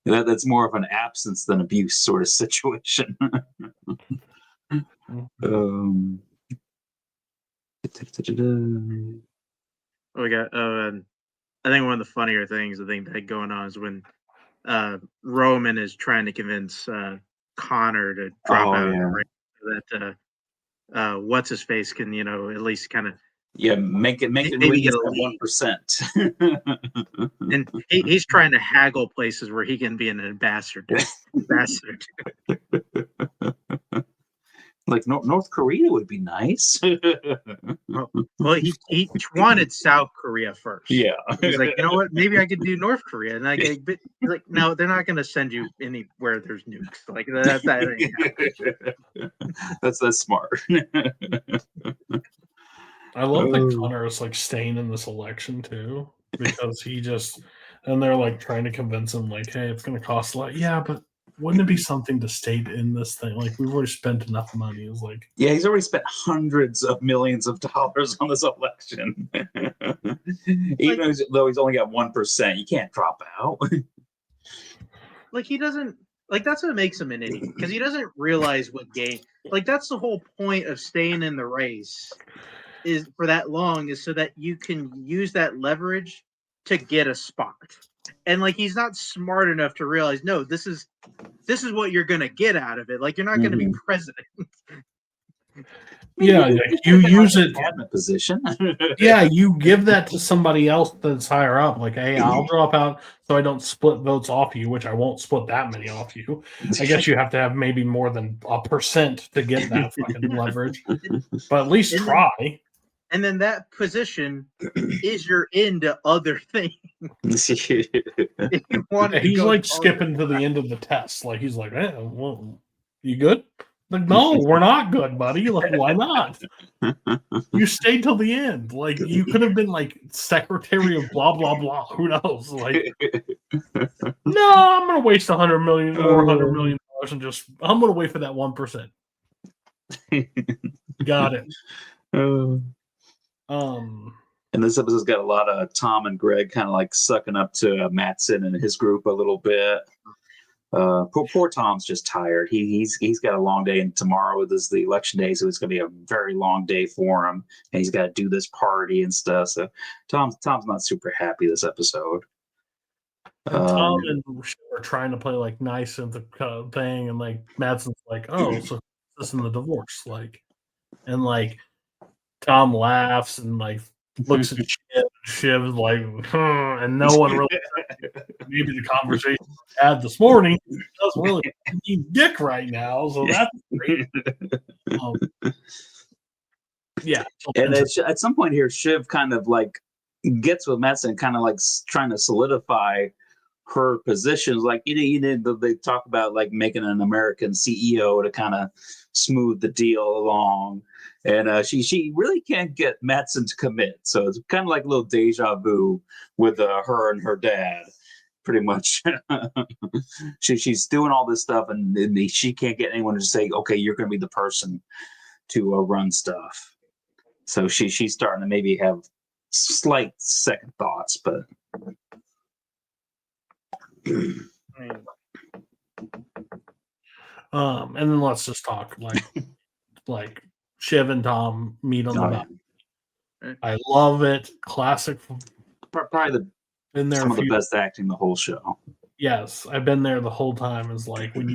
That's more of an absence than abuse sort of situation. We got. I think one of the funnier things that going on is when Roman is trying to convince Connor to drop out, right? So that what's his face can at least kind of make it maybe get 1%. And he's trying to haggle places where he can be an ambassador. North Korea would be nice. Well, he wanted South Korea first. Yeah, he's like, you know what? Maybe I could do North Korea, and but no, they're not going to send you anywhere there's nukes. That's smart. I love that Connor is staying in this election too, because and they're trying to convince him hey, it's going to cost a lot. Yeah, but wouldn't it be something to stay in this thing? We've already spent enough money. It's he's already spent hundreds of millions of dollars on this election. Even though he's only got 1%, you can't drop out. He doesn't that's what makes him an idiot, because he doesn't realize what game. That's the whole point of staying in the race is for that long, is so that you can use that leverage to get a spot. And he's not smart enough to realize, no, this is this is what you're gonna get out of it. Like you're not gonna be president. Yeah, like you use it. Cabinet position. Yeah, you give that to somebody else that's higher up. Like, hey, I'll drop out so I don't split votes off you, which I won't split that many off you. I guess you have to have maybe more than 1% to get that fucking leverage, but at least try. And then that position is your into other things. If you want to He's go like to skipping to the end of the test. Like he's like, well, you good? Like, no, we're not good, buddy. Like, why not? You stayed till the end. Like, you could have been like secretary of blah blah blah. Who knows? Like, no, I'm gonna waste $100 million or $100 million and I'm gonna wait for that 1%. Got it. And this episode's got a lot of Tom and Greg kind of like sucking up to Mattson and his group a little bit. Poor Tom's just tired. He's got a long day, and tomorrow is the election day, so it's going to be a very long day for him, and he's got to do this party and stuff. So Tom's not super happy this episode. Tom and are trying to play like nice and the thing, and like Madsen's like, oh, so this in the divorce, like, and like Tom laughs and like looks at Shiv. Shiv's like, and no one really. Maybe the conversation we had this morning doesn't really need dick right now, so that's great. Yeah, and at some point here, Shiv kind of like gets with Madsen, kind of like trying to solidify her positions. Like they talk about like making an American CEO to kind of smooth the deal along. And she really can't get Madsen to commit. So it's kind of like a little deja vu with her and her dad, pretty much. She's doing all this stuff, and she can't get anyone to say, okay, you're going to be the person to run stuff. So she's starting to maybe have slight second thoughts, but... and then let's just talk like Shiv and Tom meet on the balcony. I love it. Classic. Probably some of the best acting the whole show. Yes, I've been there the whole time. Is like when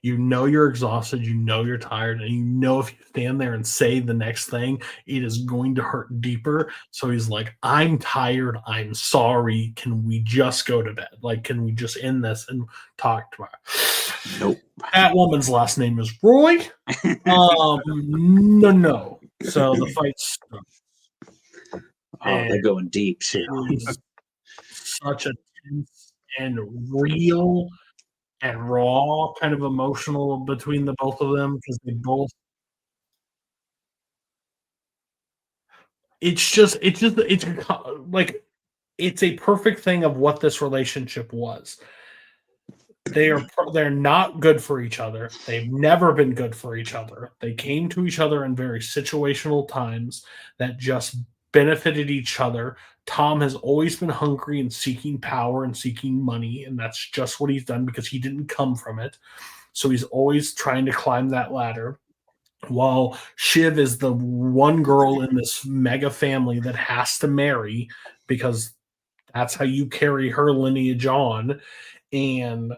you know you're exhausted, you know you're tired, and you know if you stand there and say the next thing, it is going to hurt deeper. So he's like, I'm tired. I'm sorry. Can we just go to bed? Like, can we just end this and talk tomorrow? Nope. That woman's last name is Roy. No. So the fight's they're going deep too. Such a tense and real and raw kind of emotional between the both of them, because they both it's like it's a perfect thing of what this relationship was. They're not good for each other. They've never been good for each other. They came to each other in very situational times that just benefited each other. Tom has always been hungry and seeking power and seeking money, and that's just what he's done because he didn't come from it. So he's always trying to climb that ladder. While Shiv is the one girl in this mega family that has to marry because that's how you carry her lineage on. And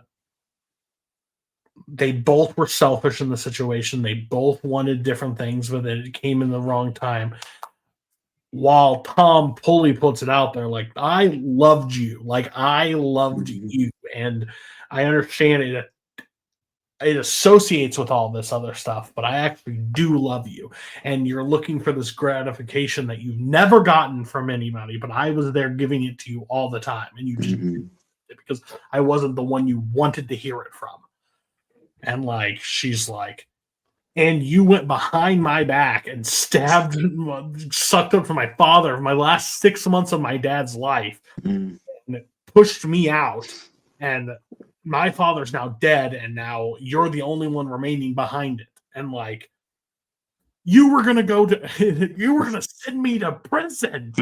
they both were selfish in the situation. They both wanted different things, but it came in the wrong time. While Tom fully puts it out there, like, I loved you. Like, I loved you. And I understand it associates with all this other stuff, but I actually do love you. And you're looking for this gratification that you've never gotten from anybody, but I was there giving it to you all the time. And you just did it because I wasn't the one you wanted to hear it from. And like, she's like, and you went behind my back and stabbed, sucked up for my father for my last 6 months of my dad's life, and it pushed me out. And my father's now dead, and now you're the only one remaining behind it. And like, you were gonna you were gonna send me to prison.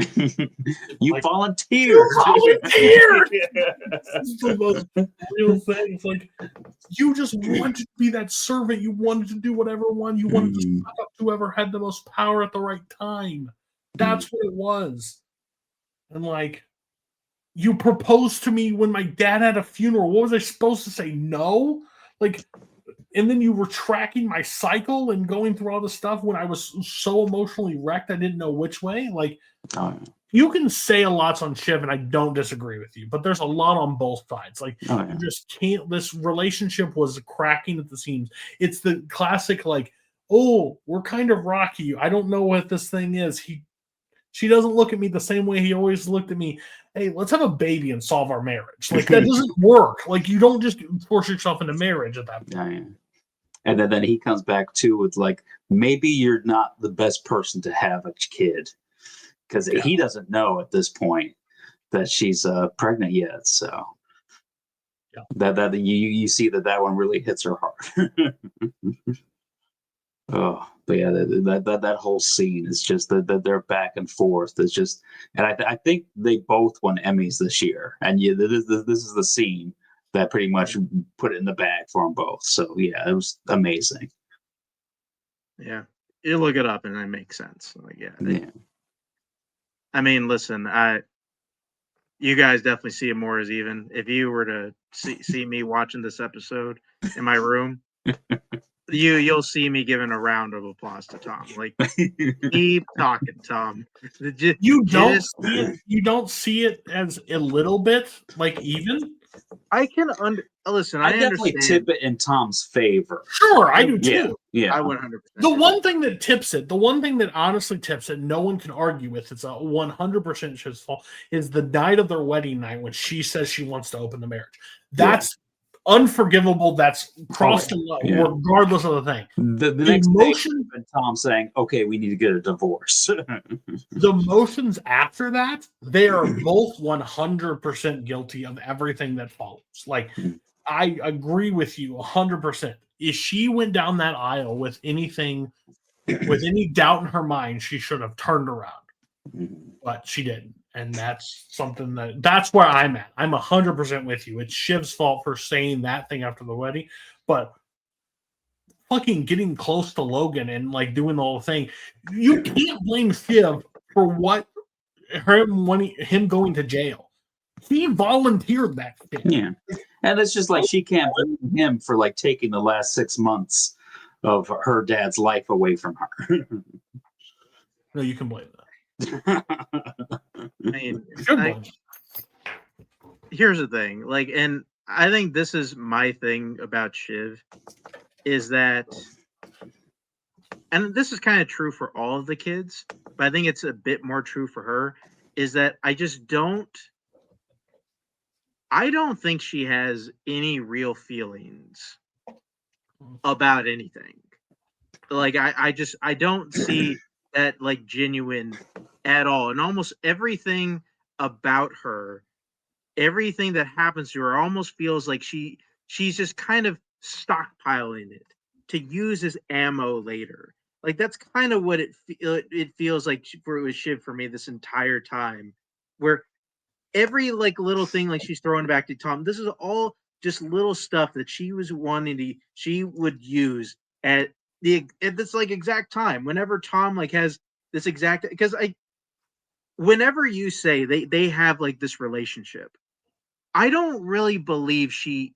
You like, volunteered. You volunteered. This is the most real thing. It's like, you just wanted to be that servant. You wanted to do whatever one. You wanted to suck up to whoever had the most power at the right time. That's what it was. And like, you proposed to me when my dad had a funeral. What was I supposed to say? No? like, and then you were tracking my cycle and going through all the stuff when I was so emotionally wrecked I didn't know which way. Like, Oh, you can say a lot on Shiv, and I don't disagree with you, but there's a lot on both sides. Like, oh, yeah. you just can't. This relationship was cracking at the seams. It's the classic, like, oh, we're kind of rocky. I don't know what this thing is. She doesn't look at me the same way he always looked at me. Hey, let's have a baby and solve our marriage. Like, that doesn't work. Like, you don't just force yourself into marriage at that point. Oh, yeah. And then he comes back too with like, maybe you're not the best person to have a kid, because he doesn't know at this point that she's pregnant yet. So that you see that one really hits her hard. Oh, but yeah, that whole scene is just that they're back and forth. It's just, and I think they both won Emmys this year, and yeah, this is the scene that pretty much put it in the bag for them both. So yeah, it was amazing. Yeah, you look it up and it makes sense. Like, Yeah. I mean, listen, you guys definitely see it more as even. If you were to see me watching this episode in my room, you'll see me giving a round of applause to Tom. Like, keep talking, Tom. You don't see it as a little bit like even. I can listen. I I definitely understand. tip it in Tom's favor. Sure, I do Yeah, too. yeah. I 100%. The one thing that tips it, the one thing that honestly tips it, no one can argue with, it's a 100% Shiv's fault, is the night of their wedding night when she says she wants to open the marriage. That's unforgivable. That's crossed the line, regardless of the thing. The next emotion, day, Tom saying, "Okay, we need to get a divorce." The emotions after that, they are both 100% guilty of everything that follows. Like, I agree with you 100%. If she went down that aisle with anything, with any doubt in her mind, she should have turned around, but she didn't. And that's something that's where I'm at. I'm 100% with you. It's Shiv's fault for saying that thing after the wedding, but fucking getting close to Logan and like doing the whole thing, you can't blame Shiv for what him going to jail. He volunteered that shit. Yeah, and it's just like she can't blame him for like taking the last 6 months of her dad's life away from her. No, you can blame that. I mean, here's the thing, like, and I think this is my thing about Shiv, is that, and this is kind of true for all of the kids, but I think it's a bit more true for her, is that I don't think she has any real feelings about anything. Like, I don't see that like genuine at all. And almost everything about her, everything that happens to her almost feels like she's just kind of stockpiling it to use as ammo later. Like, that's kind of what it feels like with Shiv for me this entire time, where every like little thing like she's throwing back to Tom, this is all just little stuff that she was she would use at this like exact time whenever Tom like has this exact, because whenever you say they have like this relationship, I don't really believe she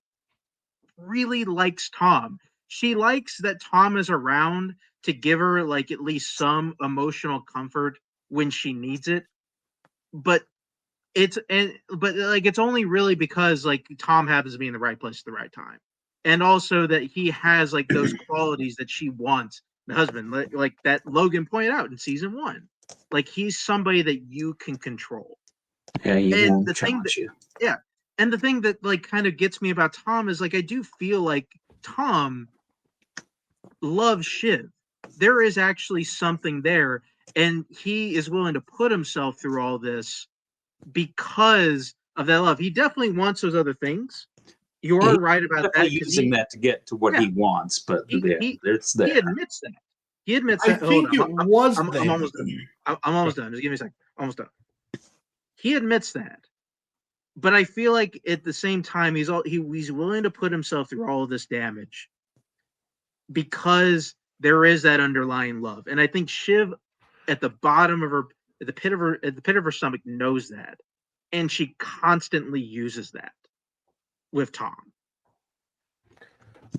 really likes Tom. She likes that Tom is around to give her like at least some emotional comfort when she needs it, but it's only really because like Tom happens to be in the right place at the right time, and also that he has like those qualities that she wants in a husband, like that Logan pointed out in season 1. Like, he's somebody that you can control. Yeah, he and won't the thing challenge you. Yeah, and the thing that like kind of gets me about Tom is like I do feel like Tom loves Shiv. There is actually something there, and he is willing to put himself through all this because of that love. He definitely wants those other things. You are right about that. Using that to get to what he wants, but it's there. He admits that. He admits I that. think it was I'm there. almost done. I'm almost done. Just give me a second. Almost done. He admits that, but I feel like at the same time he's willing to put himself through all of this damage because there is that underlying love, and I think Shiv, at the bottom of her, at the pit of her stomach, knows that, and she constantly uses that with Tom.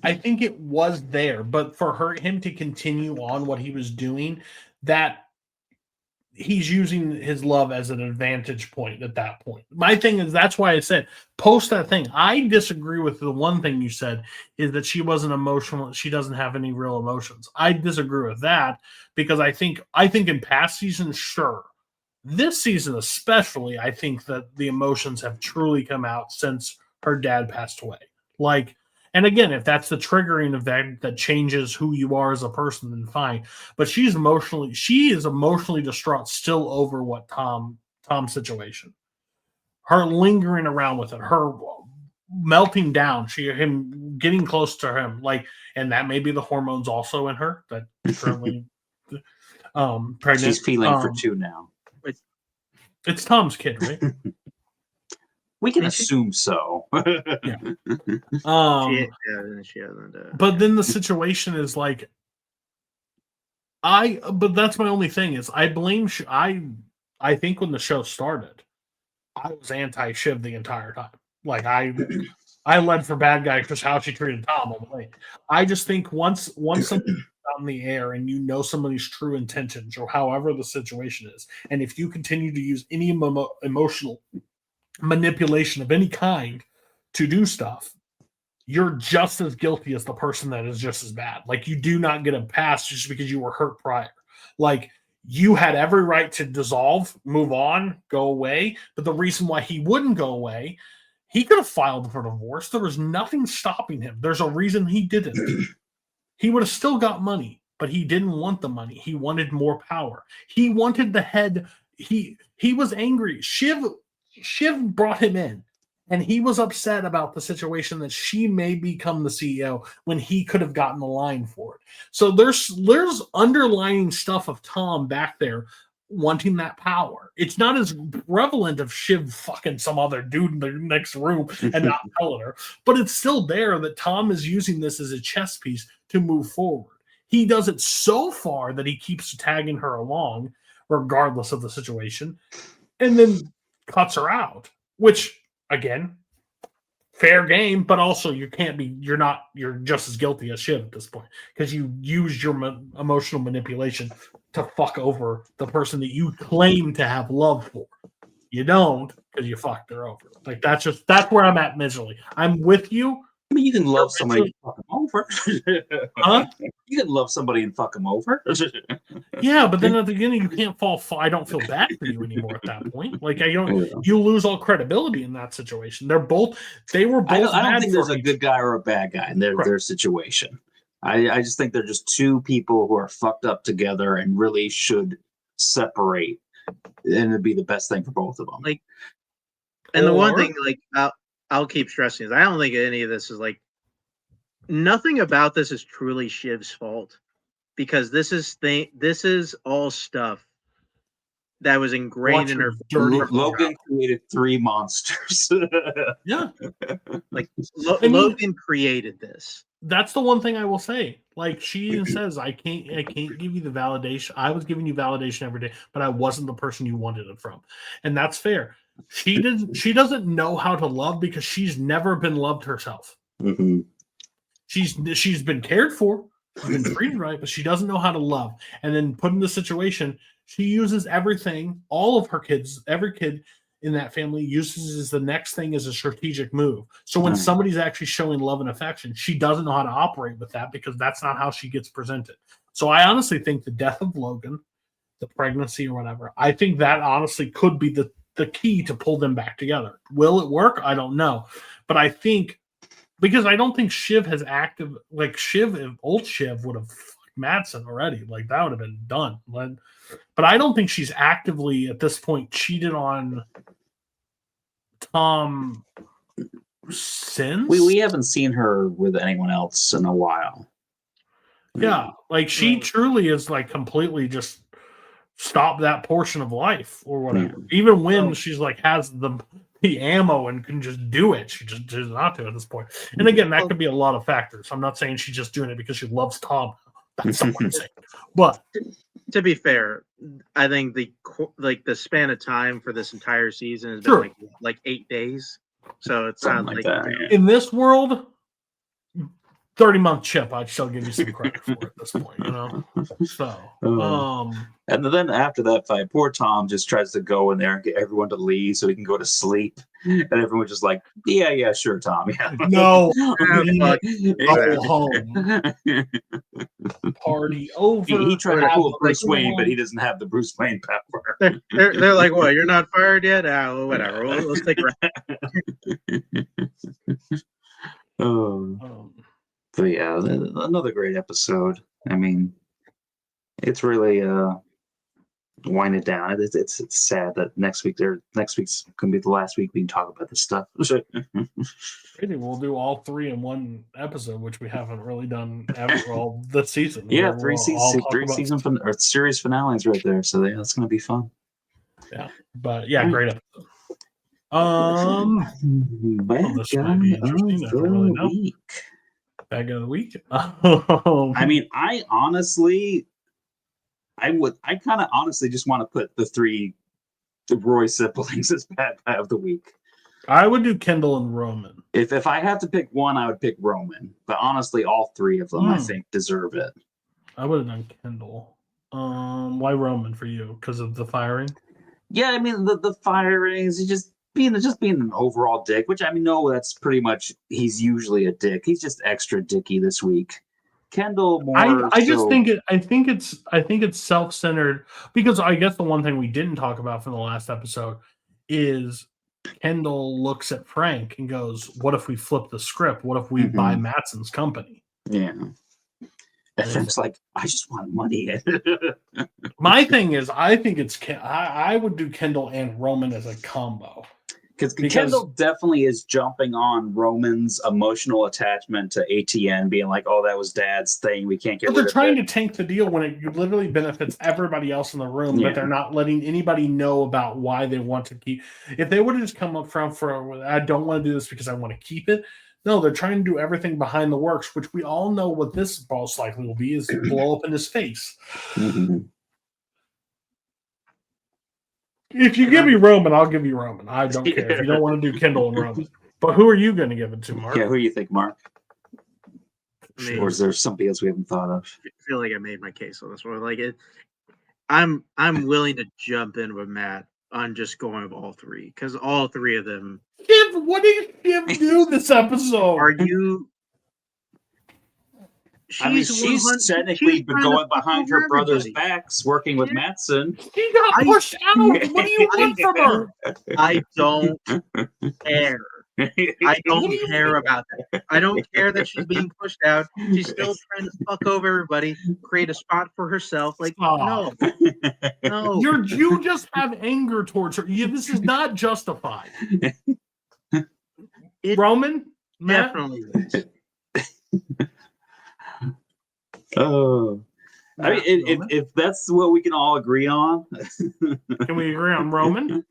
I think it was there, but for him to continue on what he was doing, that he's using his love as an advantage point at that point. My thing is, that's why I said post that thing. I disagree with the one thing you said is that she wasn't emotional. She doesn't have any real emotions. I disagree with that because I think in past seasons, sure. This season especially, I think that the emotions have truly come out since her dad passed away. Like, and again, if that's the triggering event that changes who you are as a person, then fine. But she is emotionally distraught still over what Tom's situation. Her lingering around with it, her melting down, him getting close to him, like, and that may be the hormones also in her that currently pregnant. She's feeling for two now. It's Tom's kid, right? We can assume so. Yeah. She hasn't. But then the situation is like, but that's my only thing is I blame. I think when the show started, I was anti-Shiv the entire time. Like I led for bad guy because how she treated Tom all the way. I just think once something's out in the air and you know somebody's true intentions or however the situation is, and if you continue to use any emotional manipulation of any kind to do stuff, you're just as guilty as the person that is just as bad. Like you do not get a pass just because you were hurt prior. Like you had every right to dissolve, move on, go away. But the reason why he wouldn't go away, he could have filed for divorce. There was nothing stopping him. There's a reason he didn't. He would have still got money, but he didn't want the money. He wanted more power. He wanted the head. He was angry. Shiv brought him in, and he was upset about the situation that she may become the CEO when he could have gotten the line for it. So there's underlying stuff of Tom back there wanting that power. It's not as prevalent of Shiv fucking some other dude in the next room and not telling her, but it's still there that Tom is using this as a chess piece to move forward. He does it so far that he keeps tagging her along regardless of the situation, and then cuts her out, which again, fair game, but also you're just as guilty as Shiv at this point because you used your emotional manipulation to fuck over the person that you claim to have love for. You don't because you fucked her over. Like that's where I'm at mentally. I'm with you. I mean, you can love somebody and fuck them over. Huh? You can love somebody and fuck them over. Yeah, but then at the beginning you can't fall. I don't feel bad for you anymore at that point. Like you lose all credibility in that situation. They were both. I don't think there's a good guy or a bad guy in their situation. I just think they're just two people who are fucked up together and really should separate, and it'd be the best thing for both of them. Like, and the one thing, like, I'll keep stressing is I don't think any of this is like nothing about this is truly Shiv's fault because this is all stuff that was ingrained in her. Logan created 3 monsters. Yeah, like Logan created this. That's the one thing I will say. Like she even says, I can't give you the validation. I was giving you validation every day, but I wasn't the person you wanted it from, and that's fair. She doesn't know how to love because she's never been loved herself. Mm-hmm. She's been cared for, she's been treated right, but she doesn't know how to love. And then put in the situation, she uses everything, all of her kids, every kid in that family uses as the next thing as a strategic move. So when somebody's actually showing love and affection, she doesn't know how to operate with that because that's not how she gets presented. So I honestly think the death of Logan, the pregnancy or whatever, I think that honestly could be the key to pull them back together. Will it work? I don't know. But I think, because I don't think Shiv has active, like old Shiv would have fucked Madsen already. Like that would have been done. But I don't think she's actively at this point cheated on Tom since. We haven't seen her with anyone else in a while. Yeah. Like she truly is like completely just stop that portion of life or whatever. Even when she's like has the ammo and can just do it, she just does not do it at this point. And again, that could be a lot of factors. I'm not saying she's just doing it because she loves Tom. That's not what I'm saying. But to be fair, I think the span of time for this entire season has been like 8 days. So it's Something not like that. In this world, 30-month chip, I'd still give you some credit for at this point, you know. So, and then after that fight, poor Tom just tries to go in there and get everyone to leave so he can go to sleep, and everyone's just like, "Yeah, sure, Tom, yeah." no, Yeah. go home. Party over. He tried to have pull the Bruce regular Wayne, but one. he doesn't have the Bruce Wayne power. They're like, what? You're not fired yet? Whatever. Let's take a Oh. But yeah, another great episode. I mean, it's really winding down. It's sad that next week's gonna be the last week we can talk about this stuff. Maybe we'll do all 3 in one episode, which we haven't really done ever all this season. Yeah, We'll three season or series finales right there. So yeah, that's gonna be fun. Yeah, but yeah, great episode. This might be interesting. I don't really know. Bag of the week. I mean, I kind of honestly just want to put the Roy siblings as bad guy of the week. I would do Kendall and Roman. If I had to pick one, I would pick Roman. But honestly, all 3 of them I think deserve it. I would have done Kendall. Why Roman for you? Because of the firing? Yeah, I mean the firings, just being an overall dick, which I mean, no, that's pretty much he's usually a dick. He's just extra dicky this week. Kendall more. I think it's self-centered, because I guess the one thing we didn't talk about from the last episode is Kendall looks at Frank and goes, "What if we flip the script? What if we buy Mattson's company?" Yeah. And Frank's like, "I just want money." My thing is, I think I would do Kendall and Roman as a combo. Because Kendall definitely is jumping on Roman's emotional attachment to ATN, being like, "Oh, that was Dad's thing. We can't get rid of it." They're trying to tank the deal when it literally benefits everybody else in the room, but they're not letting anybody know about why they want to keep. If they would have just come up front for, "I don't want to do this because I want to keep it." No, they're trying to do everything behind the works, which we all know what this most likely will be, is blow up in his face. If you give me Roman, I'll give you Roman. I don't care if you don't want to do Kendall and Roman. But who are you going to give it to, Mark? Yeah, who do you think, Mark? Or is there somebody else we haven't thought of? I feel like I made my case on this one. Like I'm willing to jump in with Matt on just going with all 3, because all 3 of them. What did Shiv do this episode? Are you? She's technically been going behind her brother's backs, working with Mattson. She got pushed out. What do you want from her? I don't care. I don't care about that. I don't care that she's being pushed out. She's still trying to fuck over everybody, create a spot for herself. Like, no. You just have anger towards her. This is not justified. Roman? Definitely is. Oh, I mean, if that's what we can all agree on, can we agree on Roman?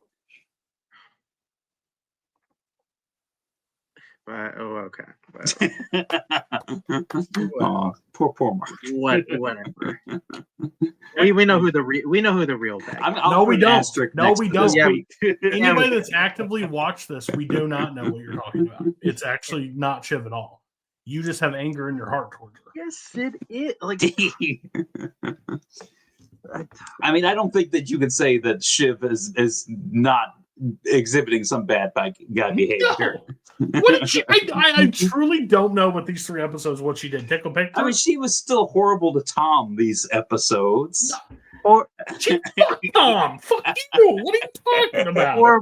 Okay. Oh, poor Mark. Whatever. we know who the real bad guy. No, we don't. No, we don't. Yeah, anybody that's actively watched this, we do not know what you're talking about. It's actually not Shiv at all. You just have anger in your heart towards her. Yes, it is. Like, I mean, I don't think that you could say that Shiv is not exhibiting some bad guy behavior. No. What did she? I truly don't know what these 3 episodes. What she did, tickle picture. I mean, she was still horrible to Tom these episodes. No. Or fuck Tom, fuck you. What are you talking about? Or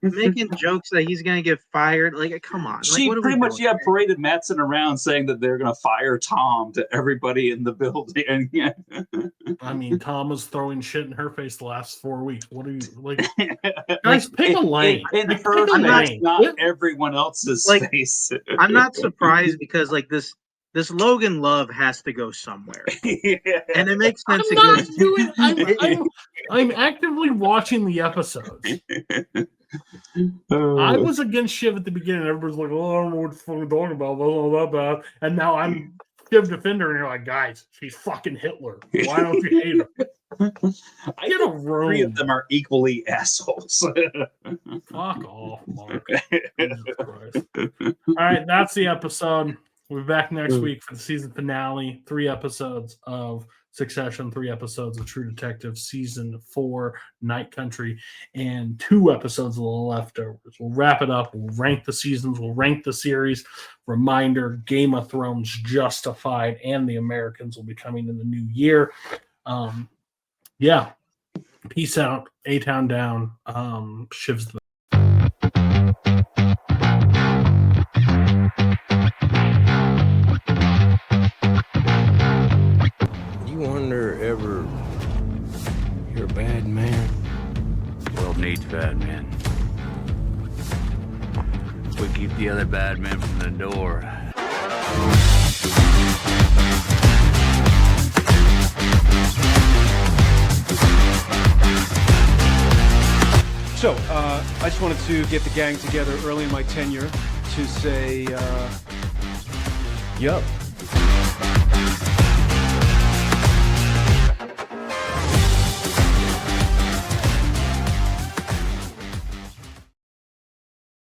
making jokes that he's gonna get fired. Like, come on. She pretty much paraded Mattson around saying that they're gonna fire Tom to everybody in the building. I mean, Tom was throwing shit in her face the last 4 weeks. What are you like? Guys, pick a lane. In her face, not everyone else's face. I'm not surprised, because like this Logan love has to go somewhere, and it makes sense. I'm actively watching the episodes. I was against Shiv at the beginning. Everybody's like, "Oh, I don't know what the fuck I'm talking about." Blah, blah, blah. And now I'm Shiv defender, and you're like, "Guys, she's fucking Hitler. Why don't you hate her?" Get a room. 3 of them are equally assholes. Fuck off, Mark. Jesus Christ. All right, that's the episode. We'll be back next week for the season finale. 3 episodes of Succession, 3 episodes of True Detective, season 4, Night Country, and 2 episodes of The Leftovers. We'll wrap it up. We'll rank the seasons. We'll rank the series. Reminder, Game of Thrones, Justified, and The Americans will be coming in the new year. Yeah. Peace out. A-Town down. Shiv's the Wonder ever you're a bad man? World needs bad men. We keep the other bad men from the door. So, I just wanted to get the gang together early in my tenure to say, Yup.